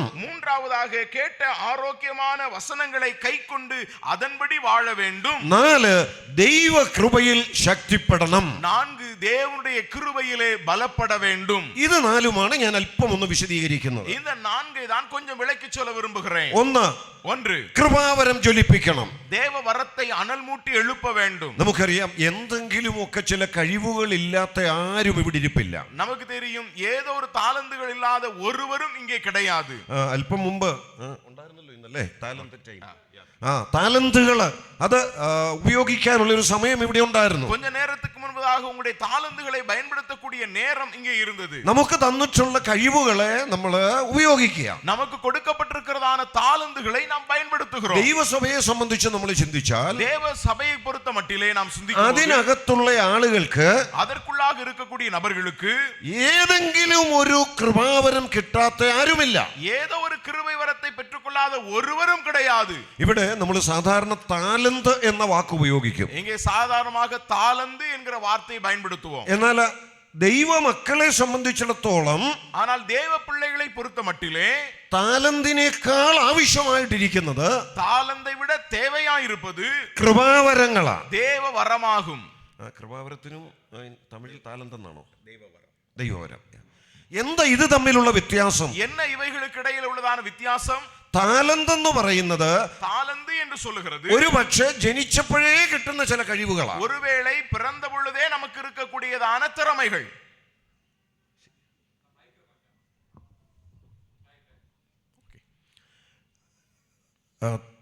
ശക്തിപ്പെടണം. மூன்றாவதாக கேட்ட ஆரோக்கியமான வசனங்களை கைக்கொண்டு அதன்படி வாழ வேண்டும். 4 ദൈവ കൃപയിൽ ശക്തിപ്പെടണം. 4 தேவனுடைய கிருபையிலே பலப்பட வேண்டும். ഇത് 4മാണ് ഞാൻ അല്പം ഒന്ന് വിശദീകരിക്കുന്നത്. இந்த 4 தான் கொஞ்சம் விளக்கி சொல்ல விரும்புகிறேன். 1 കൃപാവരം ജ്വലിപ്പിക്കണം. தேவ வரத்தை அனல் மூட்டி எழுப்ப வேண்டும். നമുക്കറിയാം എന്തെങ്കിലുമൊക്കെ ചില കഴിവുകൾ ഇല്ലാത്ത ആരും ഇവിടെ ഇരിപ്പില്ല. നമുക്ക് தெரியும் ஏதோ ஒரு தாளந்துகள் இல்லாத ஒருவரும் இங்கே கிடையாது. അല്പം മുമ്പ് ഉണ്ടായിരുന്നല്ലോ ഇന്നല്ലേ താലന്ത് ടൈം. താലന്തുകൾ അത് ഉപയോഗിക്കാനുള്ള ഒരു സമയം ഇവിടെ ഉണ്ടായിരുന്നു. கொஞ்ச நேரத்துக்கு முன்பதாக உங்களுடைய தாளந்துகளை பயன்படுத்தக்கூடிய நேரம் இங்கே இருந்தது. നമുക്ക് തന്നിട്ടുള്ള കഴിവുകളെ നമ്മൾ ഉപയോഗിക്കുക. നമുക്ക് കൊടുக்கப்பட்டிருக்கிறதான தாளந்துகளை நாம் பயன்படுத்துகிறோம். ദൈവസഭയെ സംബന്ധിച്ച് നമ്മൾ ചിന്തിച്ചാൽ தேவ சபையை பொறுத்த மட்டிலே நாம் சிந்திக்கும் അതിനകത്തുള്ള ആളുകൾക്ക് அதற்குள்ளாக இருக்கக்கூடிய நபர்களுக்கு ഏതെങ്കിലും ഒരു കൃപാവരം കിട്ടാത്ത ആരുമില്ല. ஏதோ ஒரு கிருபை வரத்தை பெற்றுக்கொள்ளாத ஒருவரும் கிடையாது. ഇവിടെ നമ്മൾ സാധാരണ താലന്ത് എന്ന വാക്ക് ഉപയോഗിക്കും. இங்கே சாதாரணமாக தாளந்து என்கிற வார்த்தையை பயன்படுத்துவோம். എന്നാൽ ദൈവ മക്കളെ സംബന്ധിച്ചിടത്തോളം ஆனால் தேவ பிள்ளைகளை பொறுத்த மட்டிலே താലന്തിനേക്കാൾ ആവശ്യമായിട്ടിരിക്കുന്നത് தாளந்தை விட தேவையாயிருப்பது കൃപാവരങ്ങളാണ്. தேவ வரமாகும். കൃപാവരത്തിനും തമിഴിൽ താലന്തെന്നാണോ? ദൈവവരം. എന്താ ഇത് തമ്മിലുള്ള വ്യത്യാസം? என்ன இவைகளுக்கு இடையில் உள்ளதான வித்தியாசம்? താലന്തെന്ന് പറയുന്നത് தாளந்து என்று சொல்லுகிறது ഒരു പക്ഷേ ജനിച്ചപ്പോഴേ കിട്ടുന്ന ചില കഴിവുകളാണ്. ஒருவேளை பிறந்த பொழுதே நமக்கு இருக்கக்கூடியதான திறமைகள்.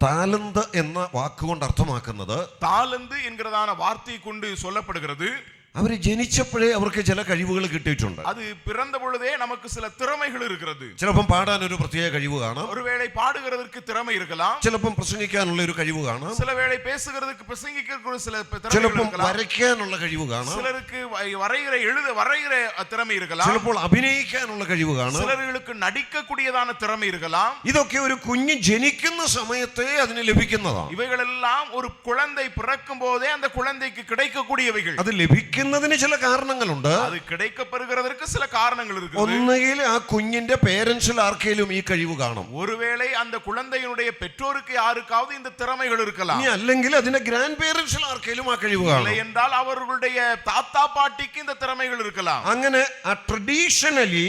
താലന്ത് എന്ന വാക്കുകൊണ്ട് അർത്ഥമാക്കുന്നത് தாளந்து என்கிறதான வார்த்தை கொண்டு சொல்லப்படுகிறது അവർ ജനിച്ചപ്പോഴേ അവർക്ക് ചില കഴിവുകൾ കിട്ടിയിട്ടുണ്ട്. அது பிறந்த பொழுதே நமக்கு சில திறமைகள் இருக்கிறது. ചിലപ്പം പാടാൻ ഒരു പ്രത്യേക കഴിവ് കാണാം. ஒருவேளை பாடுகிறதற்கு திறமை இருக்கலாம். ചിലപ്പം പ്രസംഗിക്കാനുള്ള ഒരു കഴിവ് കാണാം. சில வேளை பேசுகிறதுக்கு பிரசங்கிக்கிறதுக்கு சில திறமை ചിലപ്പം இருக்கலாம். വരയ്ക്കാനുള്ള കഴിവ് കാണാം. சிலருக்கு வரைகிற திறமை இருக்கலாம். ചിലപ്പോൾ അഭിനയിക്കാനുള്ള കഴിവ് കാണാം. சிலர்களுக்கு நடிக்கக்கூடியதான திறமை இருக்கலாம். ഇതൊക്കെ ഒരു കുഞ്ഞ് ജനിക്കുന്ന സമയത്തെ അതിന് ലഭിക്കുന്നതാണ്. இவைகளெல்லாம் ஒரு குழந்தை பிறக்கும் போதே அந்த குழந்தைக்கு கிடைக்கக்கூடியவைகள். അത് ലഭിക്കുന്നതിന് ചില കാരണങ്ങളുണ്ട്. அது கிடைக்கப்படுகிறதற்கு சில காரணங்கள் இருக்கு. ഒന്നുകിൽ ആ കുഞ്ഞിന്റെ പേരൻസിൽ ആർക്കെങ്കിലും ഈ കഴിവ് കാണും. ஒருவேளை அந்த കുழந்தையினுடைய பெற்றோருக்கு யாருக்காவது இந்த திறமைகள் இருக்கலாம். ഇനി അല്ലെങ്കിൽ അതിന്റെ ഗ്രാൻഡ് പേരൻസിൽ ആർക്കെങ്കിലും ആ കഴിവ് കാണും. இல்லை என்றால் அவர்களுடைய தாத்தா பாட்டிக்கு இந்த திறமைகள் இருக்கலாம். അങ്ങനെ ആ ട്രഡീഷണലി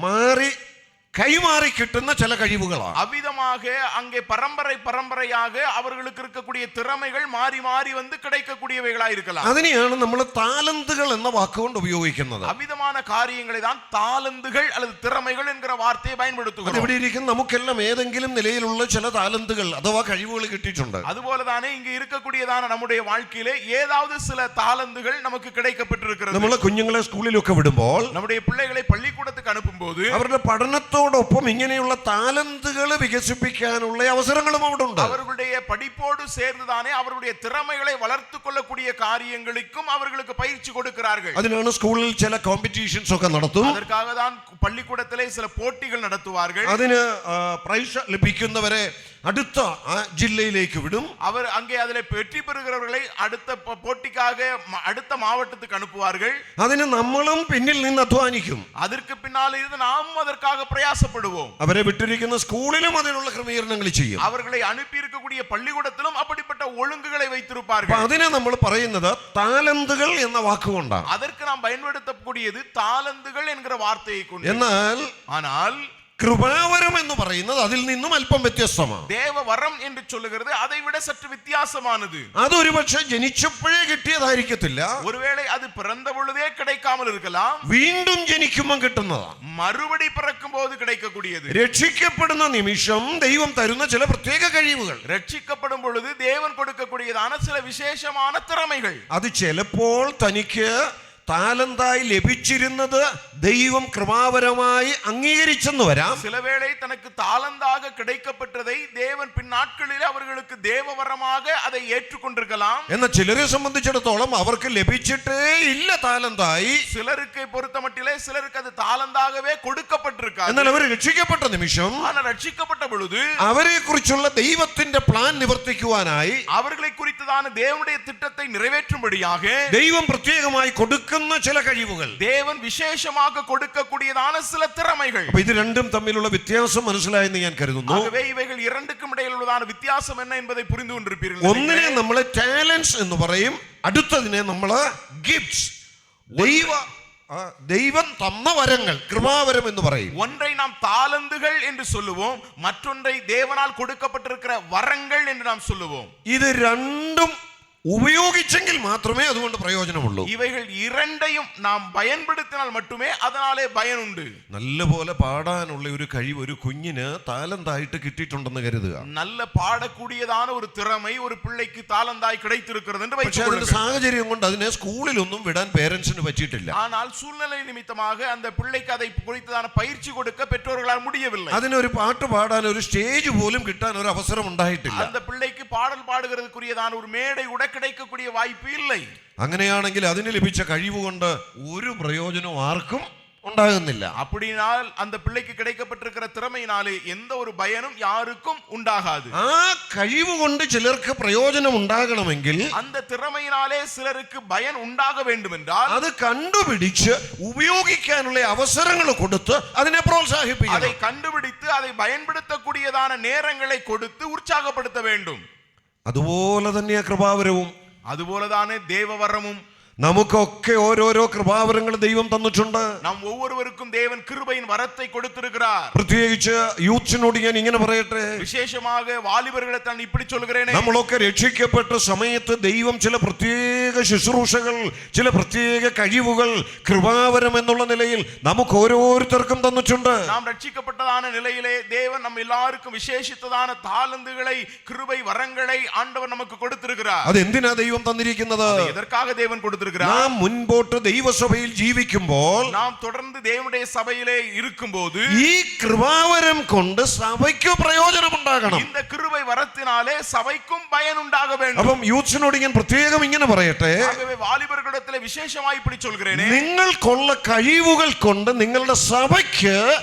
മാറി കൈമാറി കിട്ടുന്ന ചില കഴിവുകളാണ്. அவ்விதமாக அங்கே பரம்பரையாக அவர்களுக்கு இருக்கக்கூடிய திறமைகள் மாறி மாறி வந்து கிடைக்கக்கூடியவைகளா இருக்கலாம். അതിനെയാണ് നമ്മൾ താലന്തുകൾ എന്ന വാക്കുകൊണ്ട് ഉപയോഗിക്കുന്നത്. அவ்விதமான காரியங்களை தான் தாளந்துகள் அல்லது திறமைகள் என்கிற வார்த்தையை பயன்படுத்துகிறோம். ഇവിടെ ഇരിക്കുന്ന നമുക്കെല്ലാം ഏതെങ്കിലും നിലയിലുള്ള ചില താലന്തുകൾ അഥവാ കഴിവുകൾ കിട്ടിയിട്ടുണ്ട്. அதுபோலதானே இங்க இருக்கக்கூடியதான நம்முடைய வாழ்க்கையிலே ஏதாவது சில தாளந்துகள் நமக்கு கிடைக்கப்பட்டிருக்கிறது. നമ്മൾ കുഞ്ഞുങ്ങളെ സ്കൂളിലൊക്കെ വിടുമ്പോൾ நம்முடைய பிள்ளைகளை பள்ளிக்கூடத்துக்கு அனுப்பும்போது അവരുടെ പഠനത്തോടൊപ്പം ഇങ്ങനെയുള്ള താലന്തുകൾ വികസിപ്പിക്കാനുള്ള അവസരങ്ങളും അവിടെ ഉണ്ട്. அவர்களுடைய படிப்போடு சேர்ந்துதானே அவருடைய திறமைகளை வளர்த்துக் கொள்ளக்கூடிய காரியங்களுக்கும் அவர்களுக்கு பயிற்சி கொடுக்கிறார்கள். അതിനാണ് സ്കൂളിൽ ചില കോമ്പറ്റീഷൻസ് ഒക്കെ നടത്തും. அதற்காக தான் பள்ளிக்கூடத்திலே சில போட்டிகள் நடத்துவார்கள். അതിന് പ്രൈസ് ലഭിക്കുന്നവരെ അടുത്ത ജില്ലയിലേക്ക് വിടും. அவர் அங்கே அதிலே வெற்றி பெறுகிறவர்களை அடுத்த போட்டிக்காக அடுத்த மாவட்டத்துக்கு அனுப்புவார்கள். അതിന് നമ്മളും പിന്നിൽ നിന്ന് അധ്വാനിക്കും. அதற்கு பின்னால் இருந்து நாம் அதற்காக பிரயாசப்படுவோம். അവരെ വിട്ടിരിക്കുന്ന സ്കൂളിലും അതിനുള്ള ക്രമീകരണങ്ങൾ ചെയ്യും. அவர்களை அனுப்பி இருக்கக்கூடிய பள்ளிக்கூடத்திலும் அப்படிப்பட்ட ஒழுங்குகளை வைத்திருப்பார்கள். അതിനെ നമ്മൾ പറയുന്നത് താലന്തുകൾ എന്ന വാക്കുകൊണ്ടാണ്. அதற்கு நாம் பயன்படுத்தக்கூடியது தாளந்துகள் என்கிற வார்த்தையை கொண்டு. ஆனால் കൃപാവരം എന്ന് പറയുന്നത് അതിൽ നിന്നും അല്പം വ്യത്യസ്തമാണ്. ദേവവരം എന്ന് ചൊല്ലുகிறது அதை விட சற்று வித்தியாசமானது. അതൊരു പക്ഷേ ജനിച്ചപ്പോഴേ കിട്ടിയതായിരിക്കത്തില്ല. ஒருவேளை அது பிறந்த பொழுதே கிடைக்காமல் இருக்கலாம். വീണ്ടും ജനിക്കുമ്പോൾ കിട്ടുന്നതാണ്. മറുപടി പിറക്കുമ്പോൾ கிடைக்கக்கூடியது. രക്ഷിക്കപ്പെടുന്ന നിമിഷം ദൈവം തരുന്ന ചില പ്രത്യേക കഴിവുകൾ. രക്ഷിക്കപ്പെടും பொழுது தேவன் கொடுக்கக்கூடியதான சில விசேஷமான திறமைகள். അത് ചിലപ്പോൾ തനിക്ക് താലന്തായി ലഭിച്ചിരുന്നത് ദൈവം കൃപാവരമായി അംഗീകരിച്ചെന്ന് വരാം. சில வேளை தனக்கு தாளந்தாக கிடைக்கப்பட்டதை தேவன் பின்னாட்களில் அவர்களுக்கு தேவவரமாக அதை ஏற்றுக்கொண்டிருக்கலாம். എന്നാൽ ചിലരെ സംബന്ധിച്ചിടത്തോളം അവർക്ക് ലഭിച്ചിട്ടേ ഇല്ല താലന്തായി. சிலருக்கு பொறுத்தமட்டிலே சிலருக்கு அது தாளந்தாகவே கொடுக்கப்பட்டிருக்காது. എന്നാൽ അവർ രക്ഷിക്കപ്പെട്ട നിമിഷം ஆனால் രക്ഷിക്കപ്പെട്ട பொழுது അവരെ കുറിച്ചുള്ള ദൈവത്തിന്റെ പ്ലാൻ നിവർത്തിക്കുവാനായി அவர்களை குறித்ததான தேவனுடைய திட்டத்தை நிறைவேற்றும்படியாக ദൈവം പ്രത്യേകമായി കൊടുക്കുന്ന ചില കഴിവുകൾ தேவன் விசேஷமாக ദൈവமாக கொடுக்கக்கூடியதான சில திறமைகள். അപ്പൊ ഇത് രണ്ടും തമ്മിലുള്ള വ്യത്യാസം മനസ്സിലായെന്ന് ഞാൻ കരുതുന്നു. ஆகவே இவைகள் இரண்டுக்கும் இடையிலுള്ളதான வித்தியாசம் என்ன என்பதை புரிந்து கொண்டிருப்பீர்கள். ഒന്നിനെ നമ്മൾ ടാലന്റ്സ് എന്ന് പറയും, അടുത്തതിനെ നമ്മൾ ഗിഫ്റ്റ്സ്, ദൈവം തന്ന വരങ്ങൾ, കൃപാവരം എന്ന് പറയും. ஒன்றை நாம் தாளந்துகள் என்று சொல்லுவோம், மற்றொன்றை தேவனால் கொடுக்கப்பட்டிருக்கிற வரங்கள் என்று நாம் சொல்லுவோம். ഇത് രണ്ടും ഉപയോഗിച്ചെങ്കിൽ മാത്രമേ അതുകൊണ്ട് പ്രയോജനമുള്ളൂ. ഇവകൾ இரண்டையும் நாம் பயன்படுத்தினால் மட்டுமே அதனாலே பயன் உண்டு. നല്ലപോലെ പാടാനുള്ള ഒരു കഴിവ് ഒരു കുഞ്ഞിന് താലന്തായിട്ട് കിട്ടിയിട്ടുണ്ടെന്ന് കരുതുക. நல்ல பாடக்கூடியதான ஒரு திறமை ஒரு பிள்ளைக்கு தாளந்தாய் கிடைத்திருக்கிறது என்று പക്ഷേ അതിന്റെ வைத்துக்கொள்ளுங்கள். സാഹചര്യം കൊണ്ട് അതിനെ സ്കൂളിലൊന്നും വിടാൻ പേരൻസിന് പറ്റിയിട്ടില്ല. ஆனால் சூழ்நிலை நிமித்தமாக அந்த பிள்ளைக்கு அதை குறித்ததான பயிற்சி கொடுக்க பெற்றோர்களால் முடியவில்லை. അതിനൊരു പാട്ട് പാടാൻ ഒരു സ്റ്റേജ് പോലും കിട്ടാൻ ഒരു അവസരം ഉണ്ടായിട്ടില്ല. அந்த பிள்ளைக்கு பாடல் பாடுகிறதுக்குரியதான ஒரு மேடை கூட கிடைக்கக்கூடிய வாய்ப்பு இல்லை. അങ്ങനെയാണെങ്കിൽ അതിന് ലഭിച്ച കഴിവ് കൊണ്ട് ഒരു പ്രയോജനവും ആർക്കും ഉണ്ടാകുന്നില്ല. அப்படினால் அந்த பிள்ளைக்கு கிடைக்கப்பட்டிருக்கிற திறமையினாலே எந்த ஒரு பயனும் யாருக்கும் உண்டாகாது. ആ കഴിവ് കൊണ്ട് ചിലർക്ക് പ്രയോജനം ഉണ്ടാകണമെങ്കിൽ அந்த திறமையினாலே சிலருக்கு பயன் உண்டாக வேண்டும் என்றால் അത് കണ്ടുപിടിച്ച് ഉപയോഗിക്കാനുള്ള അവസരങ്ങൾ കൊടുത്ത് അതിനെ அதை പ്രോത്സാഹിപ്പിക്കണം. கண்டுபிடித்து அதை பயன்படுத்தக்கூடியதான நேரங்களை கொடுத்து உற்சாகப்படுத்த வேண்டும். അതുപോലെ തന്നെ കൃപാവരവും, അതുപോലെതാണ് ദേവവരമും. നമുക്കൊക്കെ ഓരോരോ കൃപാവരങ്ങൾ ദൈവം തന്നിട്ടുണ്ട്. നാം ഓരോരുവർക്കും ദേവൻ കൃപയിൻ വരത്തെ കൊടുത്തിരിக்கிறார். പ്രത്യേകിച്ച് യൂത്ത്സിനോട് ഞാൻ ഇങ്ങനെ പറയട്ടെ, വിശേഷமாக വാലിബർകളെ ഞാൻ இப்படி சொல்கிறேனே, നമ്മളൊക്കെ രക്ഷിക്കപ്പെട്ട സമയത്ത് ദൈവം ചില പ്രത്യേക ശുശ്രൂഷകൾ, ചില പ്രത്യേക കഴിവുകൾ കൃപാവരം എന്നുള്ള നിലയിൽ നമുക്ക് ഓരോരുത്തർക്കും തന്നിട്ടുണ്ട്. നാം രക്ഷിക്കപ്പെട്ടதான നിലയിലെ ദേവൻ നമ്മ എല്ലാവർക്കും വിശേഷിത്തதான താലന്തുകളെ കൃപை வரங்களை ആണ്ടവൻ നമുക്ക് കൊടുത്തിരിக்கிறார். അത് എന്തിനാ ദൈവം തന്നിരിക്കുന്നത്? എதற்காக ദേവൻ കൊടുത്തിരിக்கிறார்? നാം മുൻപോട്ട് ദൈവസഭയിൽ ജീവിക്കുമ്പോൾ, നാം തുടർന്ന് ദേവനുடைய സഭയിലെ ഇരിക്കുമ്പോൾ ഈ കൃപാവരം കൊണ്ട് സഭയ്ക്ക് പ്രയോജനമുണ്ടാകണം. இந்த கிருபை வரத்தினாலே சபைக்கும் பயன் உண்டாக வேண்டும். അപ്പം യൂത്ത്സിനോട് ഞാൻ പ്രത്യേകം ഇങ്ങനെ പറയട്ടെ, ஆகவே வாலிபர்களிடத்திலே விசேஷமாய் இப்படி சொல்கிறேனே, നിങ്ങൾക്കുള്ള കഴിവുകൾ കൊണ്ട് നിങ്ങളുടെ സഭയ്ക്ക്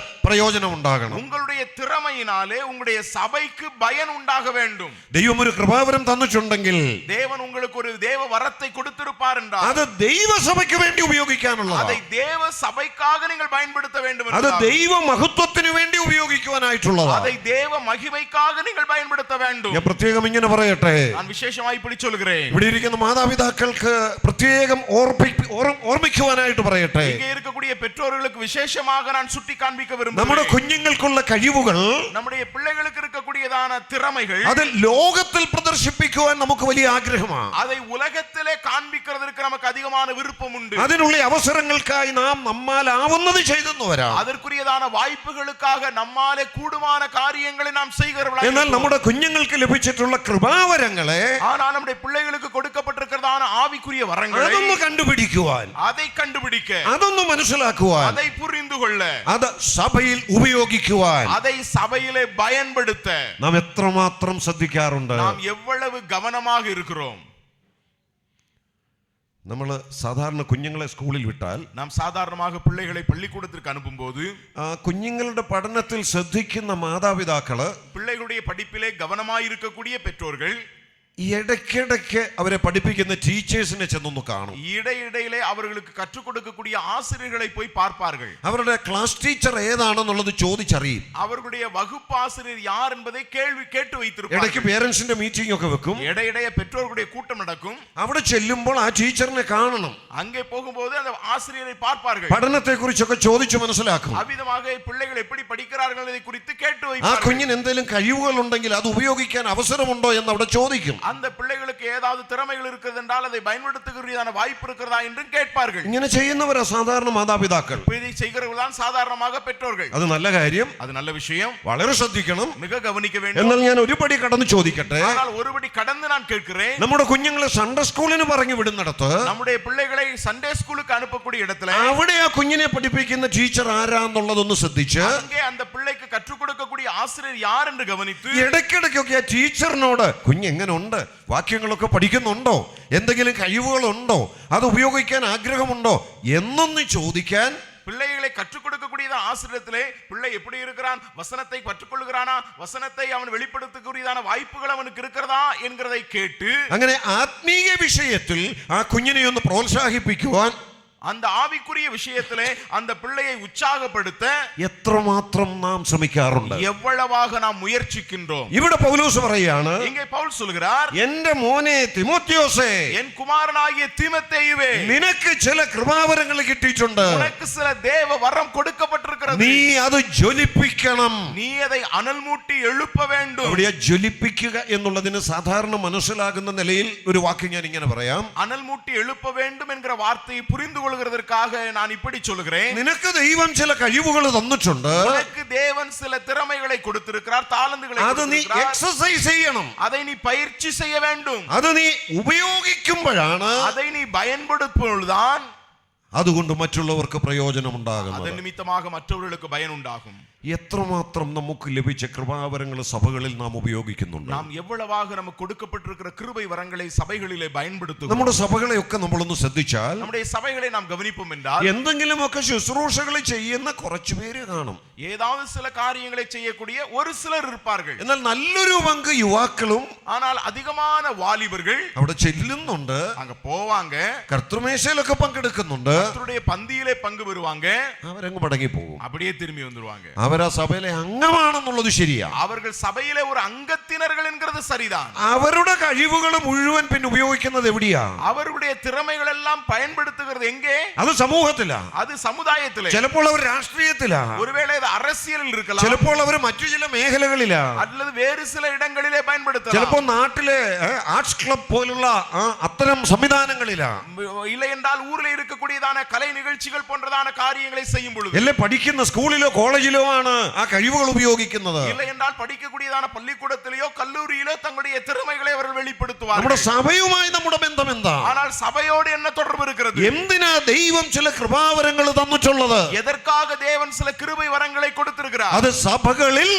പ്രയോജനമുണ്ടാകണം. உங்களுடைய திறமையினாலே உங்களுடைய சபைக்கு பயன் உண்டாக வேண்டும். ദൈവം ഒരു കൃപാവരം തന്നിട്ടുണ്ടെങ്കിൽ தேவன் உங்களுக்கு ஒரு தேவ வரத்தை கொடுத்திருப்பார் என்றால் അത് ദൈവസഭയ്ക്ക് വേണ്ടി ഉപയോഗിക്കാനുള്ളതാണ്. அதை தேவ சபைக்காக நீங்கள் பயன்படுத்த வேண்டும். അത് ദൈവ മഹത്വത്തിന് വേണ്ടി ഉപയോഗിക്കുവാനായിട്ടുള്ളതാണ്. அதை தேவ மகிமைக்காக நீங்கள் பயன்படுத்த வேண்டும். ഞാൻ പ്രത്യേകം ഇങ്ങനെ പറയട്ടെ, நான் വിശേഷമായി இப்படி சொல்கிறேன். ഇവിടെ ഇരിക്കുന്ന മാതാപിതാക്കൾക്ക് പ്രത്യേകം ഓർമ്മിക്കുവാനായിട്ട് പറയട്ടെ, இங்கே இருக்கக்கூடிய பெற்றோர்களுக்கு விசேஷமாக நான் சுட்டி காண்பிக்க விரும்புகிறேன். നമ്മുടെ കുഞ്ഞുങ്ങൾക്കുള്ള കഴിവുകൾ, நம்முடைய பிள்ளைகளுக்கு இருக்கக்கூடியதான திறமைகள் അത് ലോകത്തിൽ പ്രദർശിപ്പിക്കുവാൻ നമുക്ക് വലിയ ആഗ്രഹമാണ്. அதை உலகத்திலே காண்பிக்கிறதற்கு நமக்கு அதிகமான விருப்பம் உண்டு. അതിനുള്ള അവസരങ്ങൾക്കായി നാം നമ്മാലാവുന്നത് ചെയ്തെന്ന് വരാം. அதற்குரியதான வாய்ப்புகளுக்காக நம்மாலே கூடுமான காரியங்களை நாம் செய்கிறவர்களாய். എന്നാൽ നമ്മുടെ കുഞ്ഞുങ്ങൾക്ക് ലഭിച്ചിട്ടുള്ള കൃപാവരങ്ങളെ, ஆனால் நம்முடைய பிள்ளைகளுக்கு கொடுக்கப்பட்டிருக்கிறதான ஆவிக்குரிய வரங்களை അതൊന്ന് കണ്ടുപിടിക്കുവാൻ, அதை கண்டுபிடிக்க, അതൊന്ന് മനസ്സിലാക്കുവാൻ, அதை புரிந்து கொள்ள, അത് സഭയിൽ ഉപയോഗിക്കുവാൻ அதை சபையிலே பயன்படுத்த നാം എത്രമാത്രം ശ്രദ്ധിക്കാറുണ്ട്. நாம் எவ்வளவு கவனமாக இருக்கிறோம். നമ്മൾ സാധാരണ കുഞ്ഞുങ്ങളെ സ്കൂളിൽ വിട്ടാൽ, நாம் சாதாரணமாக பிள்ளைகளை பள்ளிக்கூடத்திற்கு அனுப்பும்போது കുഞ്ഞുങ്ങളുടെ പഠനത്തിൽ ശ്രദ്ധിക്കുന്ന മാതാപിതാക്കള്, பிள்ளைகளுடைய படிப்பிலே கவனமாக இருக்கக்கூடிய பெற்றோர்கள் ഇടയ്ക്കിടയ്ക്ക് അവരെ പഠിപ്പിക്കുന്ന ടീച്ചേഴ്സിനെ ചെന്നൊന്ന് കാണും. இடையிடையிலே அவர்களுக்கு கற்றுக் கொடுக்கக்கூடிய ஆசிரியர்களை போய் பார்ப்பார்கள். അവരുടെ ക്ലാസ് ടീച്ചർ ഏതാണെന്നുള്ളത് ചോദിച്ചറിയും. அவர்களுடைய வகுப்பு ஆசிரியர் யார் என்பதை கேட்டு வைத்திருப்பார்கள். ഇടയ്ക്ക് പേരൻസിന്റെ മീറ്റിംഗ് ഒക്കെ വെക്കും. இடையிடையே பெற்றோர்களுடைய கூட்டம் நடக்கும். അവിടെ ചെല്ലുമ്പോൾ ആ ടീച്ചറിനെ കാണണം. அங்கே போகும்போது அந்த ஆசிரியரை பார்ப்பார்கள். പഠനത്തെ കുറിച്ചൊക്കെ ചോദിച്ചു മനസ്സിലാക്കും. அவ்விதமாக பிள்ளைகள் எப்படி படிக்கிறார்கள் என்பதை குறித்து கேட்டு ആ வைப்பார்கள். കുഞ്ഞിന് എന്തെങ്കിലും കഴിവുകൾ ഉണ്ടെങ്കിൽ അത് ഉപയോഗിക്കാൻ അവസരമുണ്ടോ എന്ന് അവിടെ ചോദിക്കും. அந்த பிள்ளைகளுக்கு ஏதாவது திறமைகள் இருக்கிறது என்றால் அதை பயன்படுத்துகிறதான வாய்ப்பு இருக்கிறதா என்று கேட்பார்கள். ഇങ്ങനെ ചെയ്യുന്നവരാ സാധാരണ മാതാപിതാക്കൾ. இதை செய்கிறவர்கள்தான் சாதாரணமாக பெற்றோர்கள். അത് നല്ല കാര്യം, அது நல்ல விஷயம், വളരെ ശ്രദ്ധിക്കണം. மிக கவனிக்க வேண்டும். എന്നാൽ ഞാൻ ഒരു പടി കടന്ന് ചോദിക്കട്ടെ, ஆனால் ஒருபடி கடந்து நான் கேட்கிறேன். നമ്മുടെ കുഞ്ഞുങ്ങളെ സൺഡേ സ്കൂളിന് പറഞ്ഞു വിടുന്നിടത്ത് நம்முடைய பிள்ளைகளை சண்டே ஸ்கூலுக்கு அனுப்பக்கூடிய இடத்துல അവിടെ ആ കുഞ്ഞിനെ പഠിപ്പിക്കുന്ന ടീച്ചർ ആരാന്നുള്ളതൊന്ന് ശ്രദ്ധിച്ച്, அங்கே அந்த பிள்ளைக்கு கற்றுக் கொடுக்கக்கூடிய ஆசிரியர் யார் என்று கவனித்து, ഇടയ്ക്കിടയ്ക്കൊക്കെ ആ ടീച്ചറിനോട് കുഞ്ഞ് എങ്ങനെ ഉണ്ട്, വാക്യങ്ങളൊക്കെ പഠിക്കുന്നുണ്ടോ, എന്തെങ്കിലും കഴിവുകളുണ്ടോ, അത് ഉപയോഗിക്കാൻ ആഗ്രഹമുണ്ടോ എന്നൊന്ന് ചോദിക്കാൻ பிள்ளைகளை கற்றுக் கொடுக்கக்கூடிய ஆசிரியத்திலே பிள்ளை எப்படி இருக்கிறான், வசனத்தை கற்றுக்கொள்கிறானா, வசனத்தை அவன் வெளிப்படுத்தக்கூடியதான வாய்ப்புகள் அவனுக்கு இருக்கிறதா என்கிறதை கேட்டு, അങ്ങനെ ആത്മീയ വിഷയത്തിൽ ആ കുഞ്ഞിനെ ഒന്ന് പ്രോത്സാഹിപ്പിക്കുവാൻ அந்த ஆவிக்குரிய விஷயத்திலே அந்த பிள்ளையை உற்சாகப்படுத்த എത്രമാത്രം നാം ശ്രമിക്കാറുണ്ട്. எவ்வளவாக நாம் முயற்சிக்கின்றோம். ഇവിടെ പൗലോസ് പറയാണ്, இங்கே பவுல் சொல்கிறார், എന്റെ മോനെ തിമോത്തിയോസേ, என் குமாரனாகிய தீமோத்தேயுவே, നിനക്ക് ചില കൃപാവരങ്ങൾ കിട്ടിയിട്ടുണ്ട്. உனக்கு சில தேவ வரம் கொடுக்கப்பட்டிருக்கிறது. നീ അത് ജ്വലിപ്പിക്കണം. நீ அதை அனல் மூட்டி எழுப்ப வேண்டும். അവിടെ ജ്വലിപ്പിക്കുക എന്നുള്ളതിന് സാധാരണ മനസ്സിലാകുന്ന നിലയിൽ ഒരു വാക്ക് ഞാൻ ഇങ്ങനെ പറയാം. அனல் மூட்டி எழுப்ப வேண்டும் என்கிற வார்த்தையை புரிந்து கொள்கிறதற்காக நான் இப்படி சொல்கிறேன். നിനക്ക് ദൈവം ചില കഴിവുകൾ തന്നിട്ടുണ്ട്. உனக்கு தேவன் சில திறமைகளை கொடுத்திருக்கிறார், தாளந்துகளை അത് നീ கொடுத்திருக்கிறார். എക്സസൈസ് ചെയ്യണം. அதை நீ பயிற்சி செய்ய வேண்டும். അത് നീ ഉപയോഗിക്കുമ്പോഴാണ് அதை நீ பயன்படுத்துவதுதான் അതുകൊണ്ട് മറ്റുള്ളവർക്ക് പ്രയോജനം ഉണ്ടാകുന്നത്. அதன் நிமித்தமாக மற்றவர்களுக்கு பயன் உண்டாகும். എത്രമാത്രം നമുക്ക് ലഭിച്ച കൃപാവരങ്ങൾ സഭകളിൽ നാം ഉപയോഗിക്കുന്നുണ്ട്. நாம் எவ்வளவாக நமக்கு கொடுக்கப்பட்டிருக்கிற கிருபை வரங்களை சபைகளிலே பயன்படுத்துகிறோம். നമ്മുടെ സഭകളെയൊക്കെ നമ്മളൊന്ന് ശ്രദ്ധിച്ചാൽ நம்முடைய சபைகளை நாம் கவனிப்போம் என்றால் എന്തെങ്കിലുമൊക്കെ ശുശ്രൂഷകൾ ചെയ്യുന്ന കുറച്ചു പേര് കാണും. ஏதாவது சில காரியங்களை செய்யக்கூடிய ஒரு சிலர் இருப்பார்கள். എന്നാൽ നല്ലൊരു പങ്ക് യുവാക്കളും ஆனால் அதிகமான வாலிபர்கள் അവിടെ ചെല്ലുന്നുണ്ട്, அங்க போவாங்க, കർത്തൃമേശയിലൊക്കെ പങ്കെടുക്കുന്നുണ്ട്. கர்த்தருடைய பந்தியிலே பங்கு பெறுவாங்க, അവരങ്ങ് മടങ്ങി പോകും. அப்படியே திரும்பி வந்துருவாங்க. അവരാ സഭയിലെ അംഗമാണെന്നുള്ളത് ശരിയാ. அவர்கள் சபையிலே ஒரு அங்கத்தினர்கள் என்கிறது சரிதான். അവരുടെ കഴിവുകൾ മുഴുവൻ പിന്നെ ഉപയോഗിക്കുന്നത് എവിടെയാ? அவருடைய திறமைகள் எல்லாம் பயன்படுத்துகிறது எங்கே? അത് സമൂഹത്തിലാ, அது சமுதாயத்திலே. ചിലപ്പോൾ അവർ രാഷ്ട്രീയത്തിലാ, ஒருவேளை அது அரசியலில் இருக்கலாம், ചിലപ്പോൾ അവർ മറ്റു ചില മേഖലകളിലാ, அல்லது வேறு சில இடங்களிலே பயன்படுத்தலாம். ചിലപ്പോൾ നാട്ടിലെ ആർട്സ് ക്ലബ് പോലുള്ള അത്തരം സംവിധാനങ്ങളിലാ, இல்லை என்றால் ஊரில் இருக்கக்கூடியதான கலை நிகழ்ச்சிகள் போன்றதான காரியங்களை செய்யும் பொழுது, അല്ലെ പഠിക്കുന്ന സ്കൂളിലോ കോളേജിലോ ആണ് ആ കഴിവുകൾ ഉപയോഗിക്കുന്നത്. இல்லை என்றால் படிக்கக்கூடியதான பள்ளிக்கூடத்திலேயோ கல்லூரியிலோ தங்களுடைய திறமைகளை அவர்கள் வெளிப்படுத்துவார்கள். നമ്മുടെ സഭയുമായി നമ്മുടെ ബന്ധം എന്താ? ஆனால் சபையோடு என்ன தொடர்பு இருக்கிறது? എന്തിനാ ദൈവം ചില കൃപാവരങ്ങൾ തന്നിട്ടുള്ളത്? எதற்காக தேவன் சில கிருபை வரங்களை கொடுத்திருக்கிறார்? അത് സഭകളിൽ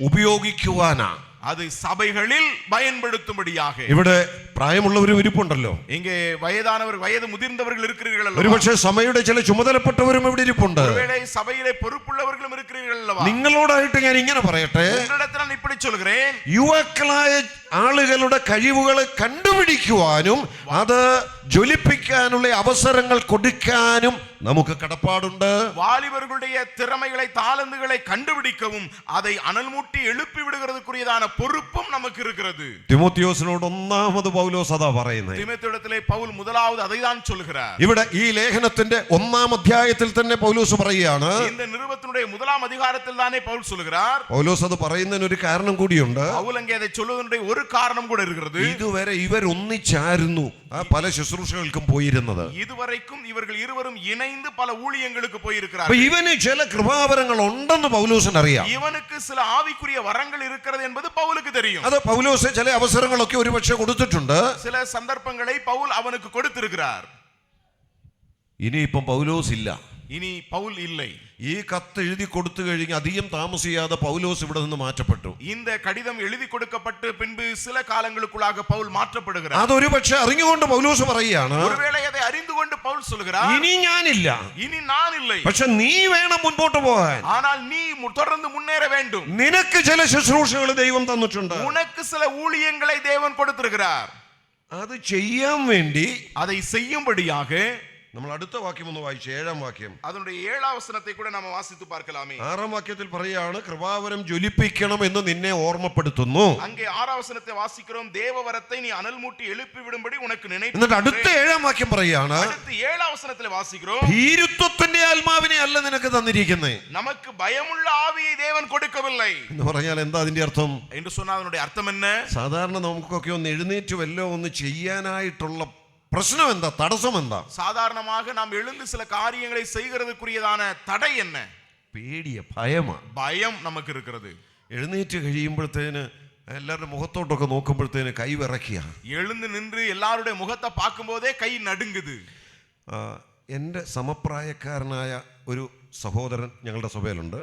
ഉപയോഗിക്കുവാനാ, அது சபைகளில் பயன்படுத்தும்படியாக. ഇവിടെ പ്രായമുള്ളവരും ഇരിപ്പുണ്ടല്ലോ, இங்கே வயதானவர் வயது முதிர்ந்தவர்கள் இருக்கிறீர்கள் அல்லவா? ഒരുപക്ഷെ സഭയുടെ ചില ചുമതലപ്പെട്ടവരും ഇവിടെ ഇരിപ്പുണ്ട്. ஒருவேளை சபையிலே பொறுப்புள்ளவர்களும் இருக்கிறீர்கள் அல்லவா? നിങ്ങളോടായിട്ട് ഞാൻ ഇങ്ങനെ പറയട്ടെ, உங்களிடத்தில் நான் இப்படி சொல்கிறேன், യുവാക്കളായ ആളുകളുടെ കഴിവുകൾ കണ്ടുപിടിക്കുവാനും അത് ജ്വലിപ്പിക്കാനുള്ള അവസരങ്ങൾ കൊടുക്കാനും നമുക്ക് കടപ്പാടുണ്ട്. வாலிபர்களுடைய திறமைகளை தாளந்துகளை கண்டுபிடிக்கவும் அதை அனல் மூட்டி எழுப்பி விடுகிறதுக்குரியதான பொறுப்பும் நமக்கு இருக்கிறது. തിമോത്തിയോസിനോട് ഒന്നാമത് പൗലോസ് അതാ പറയുന്നത്. தீமோத்தேயுவிடத்திலே பவுல் முதலாவது அதைதான் சொல்கிறார். ഇവിടെ ഈ ലേഖനത്തിന്റെ 1-ാം അധ്യായത്തിൽ തന്നെ പൗലോസ് പറയുകയാണ്, இந்த நிருபத்தினுடைய 1ஆம் அதிகாரத்தில் தானே பவுல் சொல்கிறார். പൗലോസ് അത് പറയുന്നതിന് ഒരു കാരണം കൂടിയുണ്ട്. பவுல் அங்கே அதை சொல்வதனுடைய ஒரு காரணம் கூட இருக்கிறது. ഇതുവരെ ഇവർ ഒന്നിച്ചായിരുന്നു പല ശുശ്രൂഷകൾക്കും പോയിരുന്നത്. இதுவரைக்கும் இவர்கள் இருவரும் இணைந்து பல ஊழியங்களுக்கு അപ്പൊ போயிருக்கிறார்கள். ഇവന് ചില കൃപാവരങ്ങൾ ഉണ്ടെന്ന് പൗലോസിന് അറിയാം. இவனுக்கு சில ஆவிக்குரிய வரங்கள் இருக்கிறது என்பது பவுலுக்கு தெரியும். അത് പൗലോസ് ചില അവസരങ്ങളൊക്കെ ഒരുപക്ഷെ കൊടുത്തിട്ടുണ്ട്. சில சந்தர்ப்பங்களை பவுல் அவனுக்கு கொடுத்திருக்கிறார். ഇനിയിപ്പം പൗലോസ് ഇല്ല. இனி பவுல் இல்லை. ഈ കത്ത് എഴുതി കൊടുത്തു കഴിഞ്ഞ് അധികം താമസിയാതെ പൗലോസ് ഇവിടെ നിന്ന് മാറ്റപ്പെട്ടു. இந்த கடிதம் எழுதி கொடுக்கப்பட்டு பின்பு சில காலங்களுக்குள்ளாக பவுல் மாற்றப்படுகிறார். അതൊരു പക്ഷെ അറിഞ്ഞുകൊണ്ട് പൗലോസ് പറയുകയാണ്, ஒருவேளை அதை அறிந்து கொண்டு பவுல் சொல்கிறார், ഇനി ഞാനില്ല, இனி நான் இல்லை, പക്ഷെ നീ വേണം മുൻപോട്ട് പോകാൻ. ஆனால் நீ தொடர்ந்து முன்னேற வேண்டும். നിനക്ക് ചില ശുശ്രൂഷകൾ ദൈവം തന്നിട്ടുണ്ട്. உனக்கு சில ஊழியங்களை தேவன் கொடுத்திருக்கிறார். അത് ചെയ്യാൻ വേണ്ടി அதை செய்யும்படியாக നമ്മൾ അടുത്ത വാക്യം ഒന്ന് വായിച്ചു, 7-ാം വാക്യം. அதனுடைய 7ஆம் வசனத்தை கூட நாம வாசித்து பார்க்கலாமே. 6-ാം വാക്യത്തിൽ പറയാണ്, കൃപാവരം ജ്വലിപ്പിക്കണം എന്ന് നിന്നെ ഓർമ്മപ്പെടുത്തുന്നു. அங்கே 6ஆம் வசனத்தை வாசிக்கிறோம், தேவவரத்தை நீ அனல் மூட்டி எழுப்பி விடும்படி உனக்கு എന്നിട്ട് நினைத்து. അടുത്ത 7-ാം വാക്യം പറയാണ്, அடுத்து 7ஆம் வசனத்திலே வாசிக்கிறோம், ഭീരുത്വത്തിന്റെ ആത്മാവിനെ അല്ല നിനക്ക് തന്നിരിക്കുന്നേ நமக்கு பயமுள்ள ஆவியை தேவன் கொடுக்கவில்லை എന്ന് പറഞ്ഞാൽ എന്താ അതിന്റെ അർത്ഥം? என்று சொன்னால் அதனுடைய அர்த்தம் என்ன? സാധാരണ നമുക്കൊക്കെ ഒന്ന് എഴുന്നേറ്റ് വല്ലോ ഒന്ന് ചെയ്യാനായിട്ടുള്ള പ്രശ്നം എന്താ, തടസ്സം എന്താ? சாதாரணமாக நாம் எழுந்து சில காரியங்களை செய்கிறதுக்குரியதான தடை என்ன? പേടിയ, ഭയമാ, பயம் நமக்கு இருக்கிறது. എഴുന്നേറ്റ് കഴിയുമ്പോഴത്തേന് എല്ലാവരുടെ മുഖത്തോട്ടൊക്കെ നോക്കുമ്പോഴത്തേന് കൈ വിറയ്ക്കുക. எழுந்து நின்று எல்லாருடைய முகத்தை பார்க்கும் போதே கை நடுங்குது. എൻ്റെ സമപ്രായക്കാരനായ ഒരു സഹോദരൻ ഞങ്ങളുടെ സഭയിലുണ്ട്.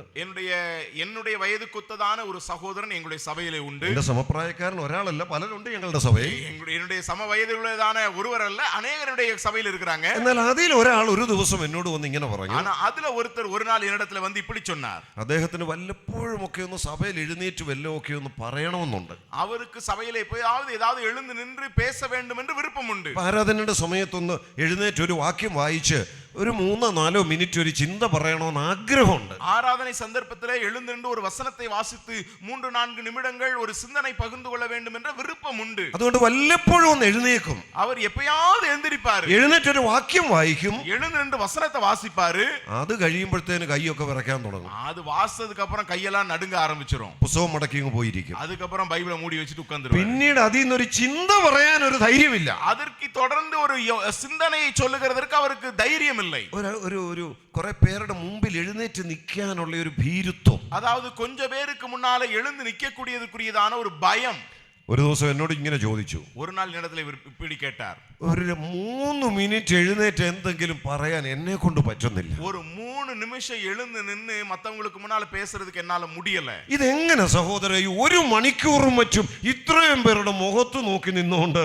என்னுடைய வயதுக்குத்ததான ஒரு சகோதரன் எங்களுடைய சபையிலே உண்டு. എൻ്റെ സമപ്രായക്കാരൻ ഒരാളല്ല, പലരുണ്ട് ഞങ്ങളുടെ സഭയിൽ. என்னுடைய சம வயதுள்ளதான ஒருவர் அல்ல, அநேகருடைய சபையில் இருக்கிறாங்க. എന്നാൽ അതിൽ ഒരാൾ ഒരു ദിവസം എന്നോട് വന്ന് ഇങ്ങനെ പറഞ്ഞു. ஆனா அதுல ஒருத்தர் ஒரு நாள் என்னிடத்துல வந்து இப்படி சொன்னார். അദ്ദേഹത്തിന് വല്ലപ്പോഴും ഒക്കെ ഒന്ന് സഭയിൽ എഴുന്നേറ്റ് വല്ലോ ഒക്കെ ഒന്ന് പറയണമെന്നുണ്ട്. அவருக்கு சபையிலே போயாவது ஏதாவது எழுந்து நின்று பேச வேண்டும் என்று விருப்பம் உண்டு. ആരാധനയുടെ സമയത്തൊന്ന് എഴുന്നേറ്റ് ഒരു വാക്യം വായിച്ച് ഒരു 3-4 മിനിറ്റ് ഒരു ചിന്ത പറയണമെന്ന് ആഗ്രഹമുണ്ട്. ஆராதனை சந்தர்ப்பத்திலே எழுந்திருந்து ஒரு வசனத்தை வாசித்து 3-4 நிமிடங்கள் ஒரு சிந்தனை பகிர்ந்து கொள்ள வேண்டும் என்ற விருப்பம் உண்டு. അതുകൊണ്ട് വല്ലപ്പോഴും ഒന്ന് എഴുന്നേക്കും. அவர் எப்பயாவது எழுந்திருப்பாரு, എഴുന്നേറ്റൊരു വാക്യം വായിക്കും. எழுந்திருந்து வசனத்தை வாசிப்பாரு. അത് കഴിയുമ്പോഴത്തേന് കൈയൊക്കെ വിറയ്ക്കാൻ തുടങ്ങും. அது வாசிச்சதுக்கு அப்புறம் கையெல்லாம் நடுங்க ஆரம்பிச்சிரும். പുസ്തകം മടക്കി അങ്ങ് പോയിരിക്കും. அதுக்கப்புறம் பைபிளை மூடி வச்சுட்டு உட்கார்ந்துருவாரு. പിന്നീട് അതിൽ നിന്നൊരു ചിന്ത പറയാൻ ഒരു ധൈര്യമില്ല. அதற்கு தொடர்ந்து ஒரு சிந்தனையை சொல்லுகிறதற்கு அவருக்கு தைரியம் இல்லை. ഒരു കുറെ പേരുടെ മുമ്പിൽ എഴുന്നേറ്റ് നിൽക്കാനുള്ള ഒരു ഭീരുത്വം. அதாவது கொஞ்ச பேருக்கு முன்னால எழுந்து நிக்கக்கூடியதுக்குரியதான ஒரு பயம். ഒരു ദിവസം എന്നോട് ഇങ്ങനെ ചോദിച്ചു. ஒரு நாள் இடத்துல இவர் இப்படி கேட்டார், ഒരു 3 മിനിറ്റ് എഴുന്നേറ്റ് എന്തെങ്കിലും പറയാൻ എന്നെ കൊണ്ട് പറ്റുന്നില്ല. ஒரு 3 நிமிஷம் எழுந்து நின்னு மத்தவங்களுக்கு முன்னால பேசுறதுக்கு என்னால முடியல. ഇതെങ്ങനെ സഹോദര, ഈ 1 മണിക്കൂറും മറ്റും ഇത്രയും പേരുടെ മുഖത്ത് നോക്കി നിന്നുകൊണ്ട്